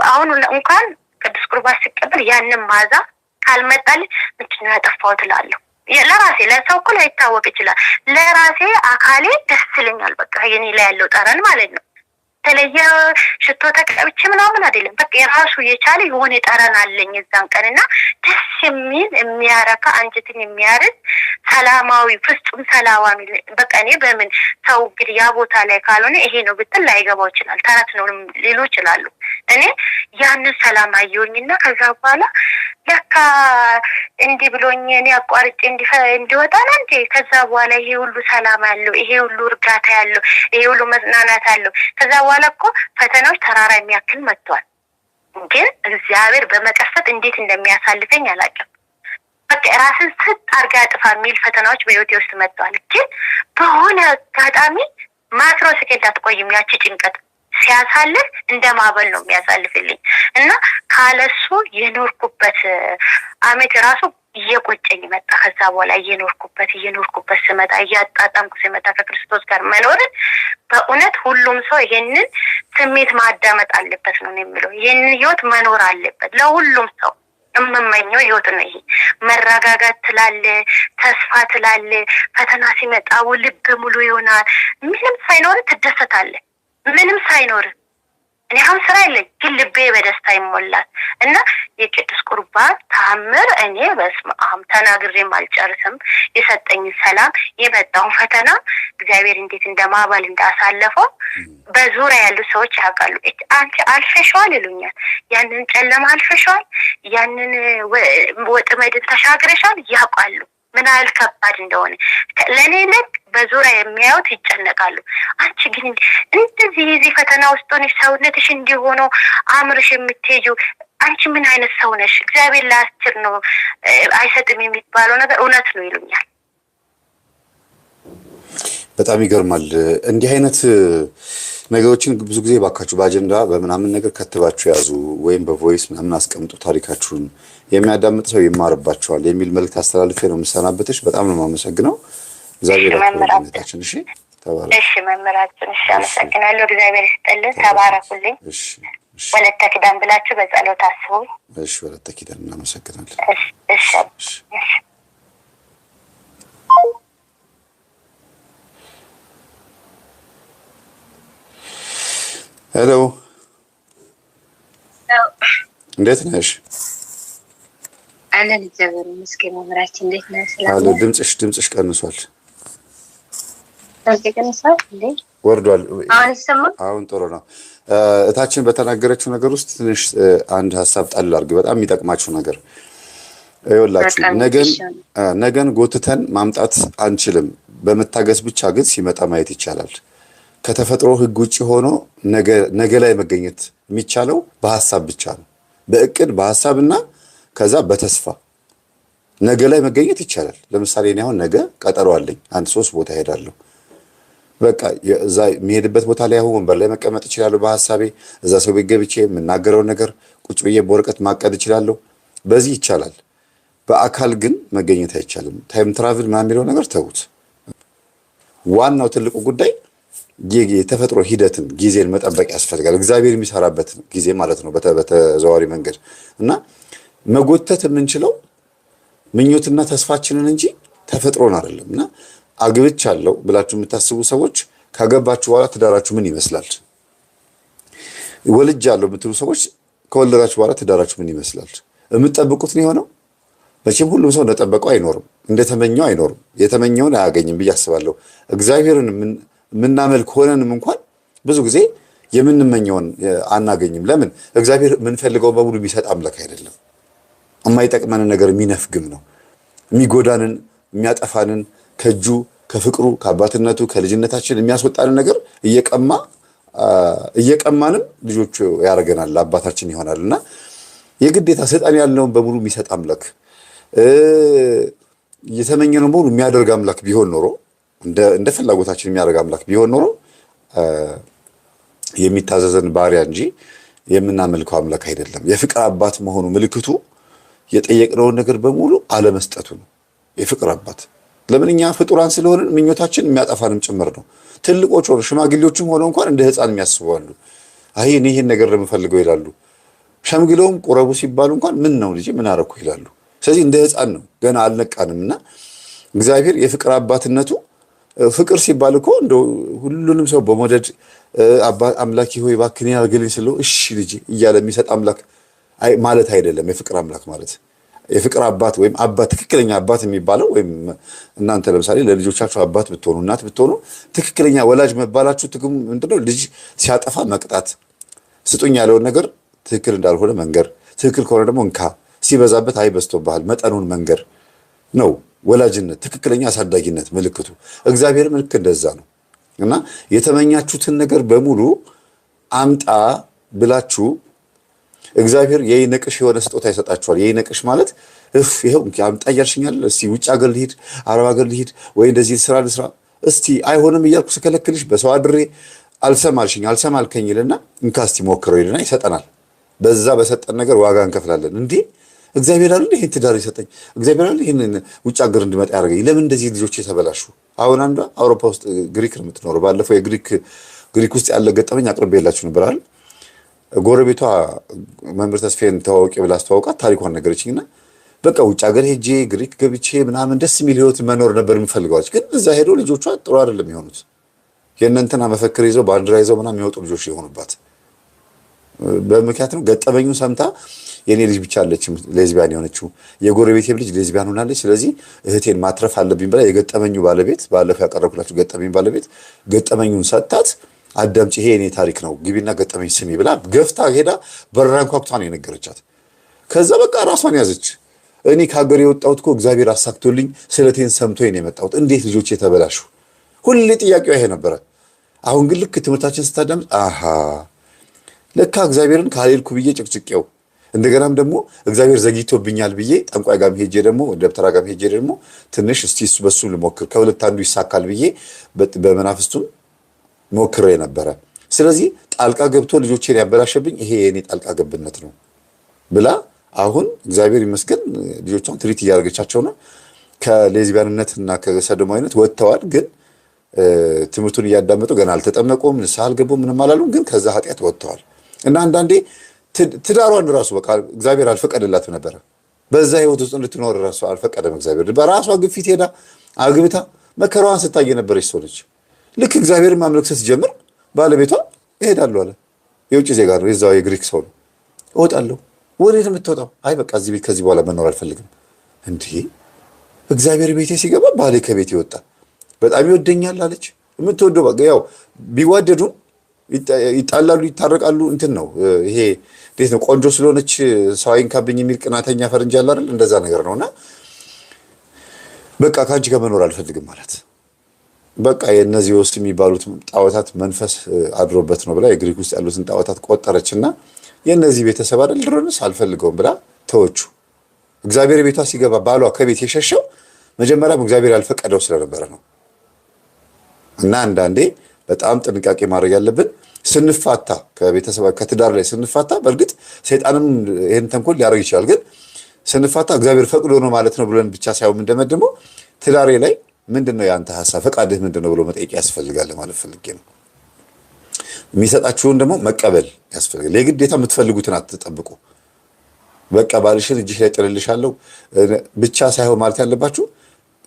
አሁን እንኳን ቅዱስ ቁርባን ሲቀበል ያንን ማዛ ካልመጣልኝ ምንድነው ያጠፋሁት እላለሁ። ለራሴ ለሰው እኮ ላይታወቅ ይችላል። ለራሴ አካሌ ደስ ይለኛል። በቃ የኔ ላይ ያለው ጠረን ማለት ነው። ተለየ ሽቶ ተቀብቼ ምናምን አይደለም። በቃ የራሱ የቻለ የሆነ ጠረን አለኝ እዛን ቀንና ደስ የሚል የሚያረካ አንጀትን የሚያርስ ሰላማዊ ፍጹም ሰላማዊ በቃ እኔ በምን ሰው እንግዲህ ያ ቦታ ላይ ካልሆነ ይሄ ነው ብትል ላይገባው ይችላል። ተረት ነው ሊሉ ይችላሉ። እኔ ያንን ሰላም አየሁኝና ከዛ በኋላ ለካ እንዲህ ብሎኝ እኔ አቋርጬ እንዲወጣ ነው እንዴ? ከዛ በኋላ ይሄ ሁሉ ሰላም ያለው፣ ይሄ ሁሉ እርጋታ ያለው፣ ይሄ ሁሉ መጽናናት ያለው። ከዛ በኋላ እኮ ፈተናዎች ተራራ የሚያክል መጥቷል። ግን እግዚአብሔር በመቀሰት እንዴት እንደሚያሳልፈኝ አላውቅም። በቃ ራስን ስጥ አርጋ ያጥፋ የሚል ፈተናዎች በህይወቴ ውስጥ መጥተዋል። ግን በሆነ አጋጣሚ ማይክሮ ሰከንድ አትቆይም ያቺ ጭንቀት ሲያሳልፍ እንደ ማዕበል ነው የሚያሳልፍልኝ እና ካለሱ የኖርኩበት አመት ራሱ እየቆጨኝ መጣ። ከዛ በኋላ እየኖርኩበት ስመጣ እያጣጣምኩ ስመጣ ከክርስቶስ ጋር መኖርን በእውነት ሁሉም ሰው ይሄንን ስሜት ማዳመጥ አለበት ነው የሚለው። ይሄንን ህይወት መኖር አለበት ለሁሉም ሰው የምመኘው ህይወት ነው ይሄ። መረጋጋት ትላለ፣ ተስፋ ትላለ፣ ፈተና ሲመጣ ልብ ሙሉ ይሆናል። ምንም ሳይኖር ትደሰታለህ። ምንም ሳይኖር እኔ አሁን ስራ የለኝ ግን ልቤ በደስታ ይሞላል እና የቅዱስ ቁርባን ተአምር እኔ በስመ አብ ተናግሬም አልጨርስም። የሰጠኝ ሰላም የመጣውን ፈተና እግዚአብሔር እንዴት እንደማባል እንዳሳለፈው በዙሪያ ያሉ ሰዎች ያውቃሉ። አንቺ አልፈሽዋል ይሉኛል። ያንን ጨለማ አልፈሽዋል፣ ያንን ወጥመድን ተሻግረሻል ያውቃሉ ምን ያህል ከባድ እንደሆነ። ለኔ ልክ በዙሪያ የሚያዩት ይጨነቃሉ። አንቺ ግን እንደዚህ የዚህ ፈተና ውስጥ ሆነሽ ሰውነትሽ እንዲሆነው አምርሽ የምትሄጂው አንቺ ምን አይነት ሰው ነሽ? እግዚአብሔር ለአስችር ነው አይሰጥም የሚባለው ነገር እውነት ነው ይሉኛል። በጣም ይገርማል። እንዲህ አይነት ነገሮችን ብዙ ጊዜ ባካችሁ በአጀንዳ በምናምን ነገር ከትባችሁ ያዙ፣ ወይም በቮይስ ምናምን አስቀምጡ። ታሪካችሁን የሚያዳምጥ ሰው ይማርባችኋል የሚል መልእክት አስተላልፌ ነው የምሰናበትሽ። በጣም ነው የማመሰግነው። እግዚአብሔር ያክብርልኝ። እሺ ተባረክ። እሺ መምህራችን፣ እሺ አመሰግናለሁ። እግዚአብሔር ይስጥልን። ተባረኩልኝ። እሺ ወለተ ኪዳን ብላችሁ በጸሎት አስቡ። እሺ ወለተ ኪዳን እናመሰግናለን። እሺ እሺ እሺ ሄሎ እንዴት ነሽ? አለን እግዚአብሔር ይመስገን። መምህራችን እንዴት ነሽ? አለ ድምጽሽ ቀንሷል። ቀንሷል እንዴ? ወርዷል። አሁን ይሰማል? አሁን ጥሩ ነው። እታችን በተናገረችው ነገር ውስጥ ትንሽ አንድ ሐሳብ ጣል አድርግ። በጣም የሚጠቅማችሁ ነገር ይኸውላችሁ፣ ነገን ጎትተን ማምጣት አንችልም። በመታገስ ብቻ ግን ሲመጣ ማየት ይቻላል። ከተፈጥሮ ሕግ ውጪ ሆኖ ነገ ላይ መገኘት የሚቻለው በሐሳብ ብቻ ነው። በእቅድ በሐሳብና ከዛ በተስፋ ነገ ላይ መገኘት ይቻላል። ለምሳሌ እኔ አሁን ነገ ቀጠሮ አለኝ። 3 ቦታ ሄዳለሁ። በቃ እዛ የሚሄድበት ቦታ ላይ አሁን ወንበር ላይ መቀመጥ እችላለሁ በሐሳቤ። እዛ ሰው ቤት ገብቼ የምናገረው ነገር ቁጭ ብዬ በወረቀት ማቀድ እችላለሁ። በዚህ ይቻላል። በአካል ግን መገኘት አይቻልም። ታይም ትራቭል ምናምን የሚለው ነገር ተውት። ዋናው ትልቁ ጉዳይ የተፈጥሮ ሂደትን ጊዜን መጠበቅ ያስፈልጋል። እግዚአብሔር የሚሰራበት ጊዜ ማለት ነው በተዘዋዋሪ መንገድ እና መጎተት የምንችለው ምኞትና ተስፋችንን እንጂ ተፈጥሮን አይደለም። እና አግብቻለሁ ብላችሁ የምታስቡ ሰዎች ካገባችሁ በኋላ ትዳራችሁ ምን ይመስላል? ወልጃለሁ የምትሉ ሰዎች ከወለዳችሁ በኋላ ትዳራችሁ ምን ይመስላል? የምትጠብቁት ነው የሆነው። መቼም ሁሉም ሰው እንደጠበቀው አይኖርም፣ እንደተመኘው አይኖርም፣ የተመኘውን አያገኝም ብዬ አስባለሁ። እግዚአብሔርን የምናመልክ ሆነንም እንኳን ብዙ ጊዜ የምንመኘውን አናገኝም። ለምን? እግዚአብሔር የምንፈልገው በሙሉ የሚሰጥ አምላክ አይደለም። የማይጠቅመንን ነገር የሚነፍግም ነው። የሚጎዳንን የሚያጠፋንን ከእጁ ከፍቅሩ ከአባትነቱ ከልጅነታችን የሚያስወጣንን ነገር እየቀማንም ልጆቹ ያደርገናል፣ አባታችን ይሆናል። እና የግዴታ ሰይጣን ያለውን በሙሉ የሚሰጥ አምላክ የተመኘነውን በሙሉ የሚያደርግ አምላክ ቢሆን ኖሮ እንደ ፍላጎታችን የሚያደርግ አምላክ ቢሆን ኖሮ የሚታዘዘን ባሪያ እንጂ የምናመልከው አምላክ አይደለም። የፍቅር አባት መሆኑ ምልክቱ የጠየቅነውን ነገር በሙሉ አለመስጠቱ ነው። የፍቅር አባት ለምን? እኛ ፍጡራን ስለሆንን ምኞታችን የሚያጠፋንም ጭምር ነው። ትልቆች ሆነው ሽማግሌዎችም ሆነው እንኳን እንደ ሕፃን የሚያስባሉ። አይ እኔ ይሄን ነገር ለምፈልገው ይላሉ። ሸምግለውም ቁረቡ ሲባሉ እንኳን ምን ነው ልጅ ምን አደረኩ ይላሉ። ስለዚህ እንደ ሕፃን ነው፣ ገና አልነቃንምና እግዚአብሔር የፍቅር አባትነቱ ፍቅር ሲባል እኮ እንደው ሁሉንም ሰው በመውደድ አምላክ ሆይ እባክህ እኔን አድርግልኝ ስለው እሺ ልጅ እያለ የሚሰጥ አምላክ ማለት አይደለም። የፍቅር አምላክ ማለት የፍቅር አባት ወይም አባት ትክክለኛ አባት የሚባለው ወይም እናንተ ለምሳሌ ለልጆቻችሁ አባት ብትሆኑ እናት ብትሆኑ ትክክለኛ ወላጅ መባላችሁ ጥቅሙ ምንድነው? ልጅ ሲያጠፋ መቅጣት፣ ስጡኝ ያለውን ነገር ትክክል እንዳልሆነ መንገር፣ ትክክል ከሆነ ደግሞ እንካ፣ ሲበዛበት አይ በዝቶብሃል መጠኑን መንገር ነው ወላጅነት፣ ትክክለኛ አሳዳጊነት ምልክቱ። እግዚአብሔርም ልክ እንደዛ ነው። እና የተመኛችሁትን ነገር በሙሉ አምጣ ብላችሁ እግዚአብሔር የይነቅሽ የሆነ ስጦታ ይሰጣችኋል። የይነቅሽ ማለት ይሄው አምጣ እያልሽኛል፣ እስቲ ውጭ ሀገር ልሂድ፣ አረብ ሀገር ልሂድ፣ ወይ እንደዚህ ስራ ልስራ፣ እስቲ አይሆንም እያልኩ ስከለክልሽ በሰው አድሬ አልሰማልሽኝ አልሰማልከኝ ይልና እንካ እስቲ ሞክረው ይልና ይሰጠናል። በዛ በሰጠን ነገር ዋጋ እንከፍላለን። እንዴ እግዚአብሔር አለ ይሄን ትዳር ይሰጠኝ፣ እግዚአብሔር አለ ይሄን ውጭ ሀገር እንድመጣ ያደርገኝ፣ ለምን እንደዚህ ልጆች የተበላሹ? አሁን አንዷ አውሮፓ ውስጥ ግሪክ ነው የምትኖረው። ባለፈው ግሪክ ውስጥ ያለ ገጠመኝ አቅርቤላችሁ ነበር አይደል? ጎረቤቷ መምህር ተስፋዬን ተዋወቂ ብላ አስተዋውቃት ታሪኳን ነገረችኝና በቃ ውጭ ሀገር ሄጄ ግሪክ ገብቼ ምናምን ደስ የሚል ህይወት መኖር ነበር የምፈልገዋች። ግን እዛ ሄዶ ልጆቿ ጥሩ አይደለም የሆኑት። የእነንትና መፈክር ይዘው ባንዲራ ይዘው ምናምን የሚወጡ ልጆች የሆኑባት በምክንያቱም ገጠመኙን ሰምታ የኔ ልጅ ብቻ አለች ሌዝቢያን የሆነችው የጎረቤቴም ልጅ ሌዝቢያን ሆናለች፣ ስለዚህ እህቴን ማትረፍ አለብኝ ብላ የገጠመኙ ባለቤት ባለፈው ያቀረብኩላችሁ ገጠመኝ ባለቤት ገጠመኙን ሰጣት። አዳምጪ ይሄ የኔ ታሪክ ነው ግቢና ገጠመኝ ስሚ ብላ ገፍታ ሄዳ በራን ኳኩታ ነው የነገረቻት። ከዛ በቃ ራሷን ያዘች። እኔ ከሀገር የወጣሁት እኮ እግዚአብሔር አሳክቶልኝ ስለቴን ሰምቶኝ ነው የመጣሁት፣ እንዴት ልጆች የተበላሹ? ሁሌ ጥያቄው ይሄ ነበረ። አሁን ግን ልክ ትምህርታችን ስታዳምጥ አሃ ለካ እግዚአብሔርን ካልሄድኩ ብዬ ጭቅጭቄው እንደገናም ደግሞ እግዚአብሔር ዘግይቶብኛል ብዬ ጠንቋይ ጋር ሄጄ ደግሞ ደብተራ ጋር ሄጄ ደግሞ ትንሽ እስቲ በሱ ልሞክር ከሁለት አንዱ ይሳካል ብዬ በመናፍስቱም ሞክሬ ነበረ። ስለዚህ ጣልቃ ገብቶ ልጆቼን ያበላሸብኝ ይሄ የኔ ጣልቃ ገብነት ነው ብላ አሁን እግዚአብሔር ይመስገን ልጆቿን ትሪት እያደረገቻቸው ነው። ከሌዝቢያንነትና ከሰዶማዊነት ወጥተዋል። ግን ትምህርቱን እያዳመጡ ገና አልተጠመቁም፣ ንስሐ አልገቡም፣ ምንም አላሉም። ግን ከዛ ኃጢአት ወጥተዋል። እና አንዳንዴ ትዳሯን ራሱ በቃ እግዚአብሔር አልፈቀደላትም ነበረ። በዛ ህይወት ውስጥ እንድትኖር ራሱ አልፈቀደም እግዚአብሔር። በራሷ ግፊት ሄዳ አግብታ መከራዋን ስታይ የነበረች ሰው ነች። ልክ እግዚአብሔር ማምለክ ስትጀምር ባለቤቷ እሄዳለሁ አለ። የውጭ ዜጋ ነው፣ የዛው የግሪክ ሰው ነው። እወጣለሁ። ወዴት የምትወጣው? አይ በቃ እዚህ ቤት ከዚህ በኋላ መኖር አልፈልግም። እንዴ እግዚአብሔር ቤቴ ሲገባ ባሌ ከቤት ይወጣ በጣም ይወደኛል አለች። የምትወደው በቃ ያው ቢዋደዱም ይጣላሉ፣ ይታረቃሉ። እንትን ነው ይሄ እንዴት ነው ቆንጆ ስለሆነች ሰው አይንካብኝ የሚል ቅናተኛ ፈረንጅ አለ አይደል? እንደዛ ነገር ነውና በቃ ከአንቺ ጋር መኖር አልፈልግም ማለት በቃ የእነዚህ ውስጥ የሚባሉት ጣዖታት መንፈስ አድሮበት ነው ብላ የግሪክ ውስጥ ያሉትን ጣዖታት ቆጠረችና የእነዚህ ቤተሰብ አይደል ድሮንስ አልፈልገውም ብላ ተወቹ። እግዚአብሔር ቤቷ ሲገባ ባሏ ከቤት የሸሸው መጀመሪያም እግዚአብሔር ያልፈቀደው ስለነበረ ነው። እና አንዳንዴ በጣም ጥንቃቄ ማድረግ ያለብን ስንፋታ ከቤተሰብ ከትዳር ላይ ስንፋታ፣ በእርግጥ ሰይጣንም ይሄን ተንኮል ሊያደርግ ይችላል። ግን ስንፋታ እግዚአብሔር ፈቅዶ ነው ማለት ነው ብለን ብቻ ሳይሆን እንደመደመው ትዳሬ ላይ ምንድነው ያንተ ሐሳብ ፈቃድህ ምንድነው ብሎ መጠየቅ ያስፈልጋል ማለት ፈልጌ ነው። የሚሰጣችሁን ደግሞ መቀበል ያስፈልጋል። የግዴታ የምትፈልጉትን አትጠብቁ። በቃ ባልሽን እጅሽ ላይ ጥልልሻለሁ ብቻ ሳይሆን ማለት ያለባችሁ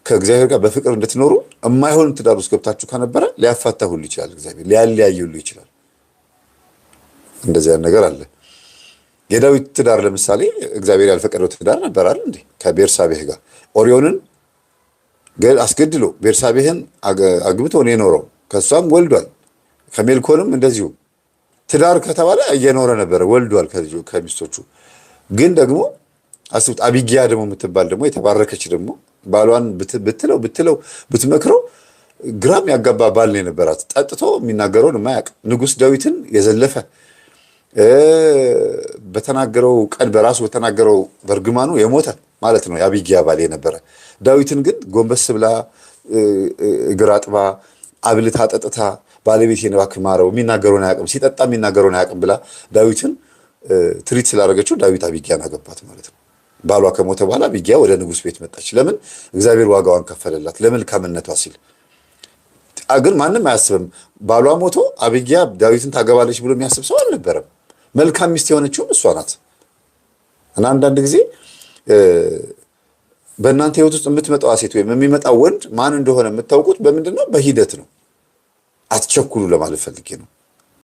ከእግዚአብሔር ጋር በፍቅር እንድትኖሩ የማይሆን ትዳር ውስጥ ገብታችሁ ከነበረ ሊያፋታ ሁሉ ይችላል። እግዚአብሔር ሊያለያይ ሁሉ ይችላል። እንደዚያ ነገር አለ። የዳዊት ትዳር ለምሳሌ እግዚአብሔር ያልፈቀደው ትዳር ነበር አይደል እንዴ? ከቤርሳቤህ ጋር ኦሪዮንን አስገድሎ ቤርሳቤህን አግብቶ ነው የኖረው። ከሷም ወልዷል። ከሜልኮልም እንደዚሁ ትዳር ከተባለ እየኖረ ነበረ፣ ወልዷል ከሚስቶቹ። ግን ደግሞ አስቡት አቢጊያ ደግሞ የምትባል ደግሞ የተባረከች ደግሞ ባሏን ብትለው ብትመክረው ግራም ያጋባ ባል ነው የነበራት። ጠጥቶ የሚናገረውን የማያውቅ ንጉሥ ዳዊትን የዘለፈ በተናገረው ቀን በራሱ በተናገረው በርግማኑ የሞተ ማለት ነው የአቢጊያ ባል የነበረ። ዳዊትን ግን ጎንበስ ብላ እግር አጥባ አብልታ ጠጥታ ባለቤቴን እባክህ ማረው የሚናገረውን አያውቅም፣ ሲጠጣ የሚናገረውን አያውቅም ብላ ዳዊትን ትሪት ስላደረገችው ዳዊት አቢጊያን አገባት ማለት ነው። ባሏ ከሞተ በኋላ አቢጊያ ወደ ንጉሥ ቤት መጣች። ለምን? እግዚአብሔር ዋጋዋን ከፈለላት ለመልካምነቷ ሲል። ግን ማንም አያስብም ባሏ ሞቶ አቢጊያ ዳዊትን ታገባለች ብሎ የሚያስብ ሰው አልነበረም። መልካም ሚስት የሆነችውም እሷ ናት። እና አንዳንድ ጊዜ በእናንተ ህይወት ውስጥ የምትመጣው ሴት ወይም የሚመጣው ወንድ ማን እንደሆነ የምታውቁት በምንድን ነው? በሂደት ነው። አትቸኩሉ ለማለት ፈልጌ ነው።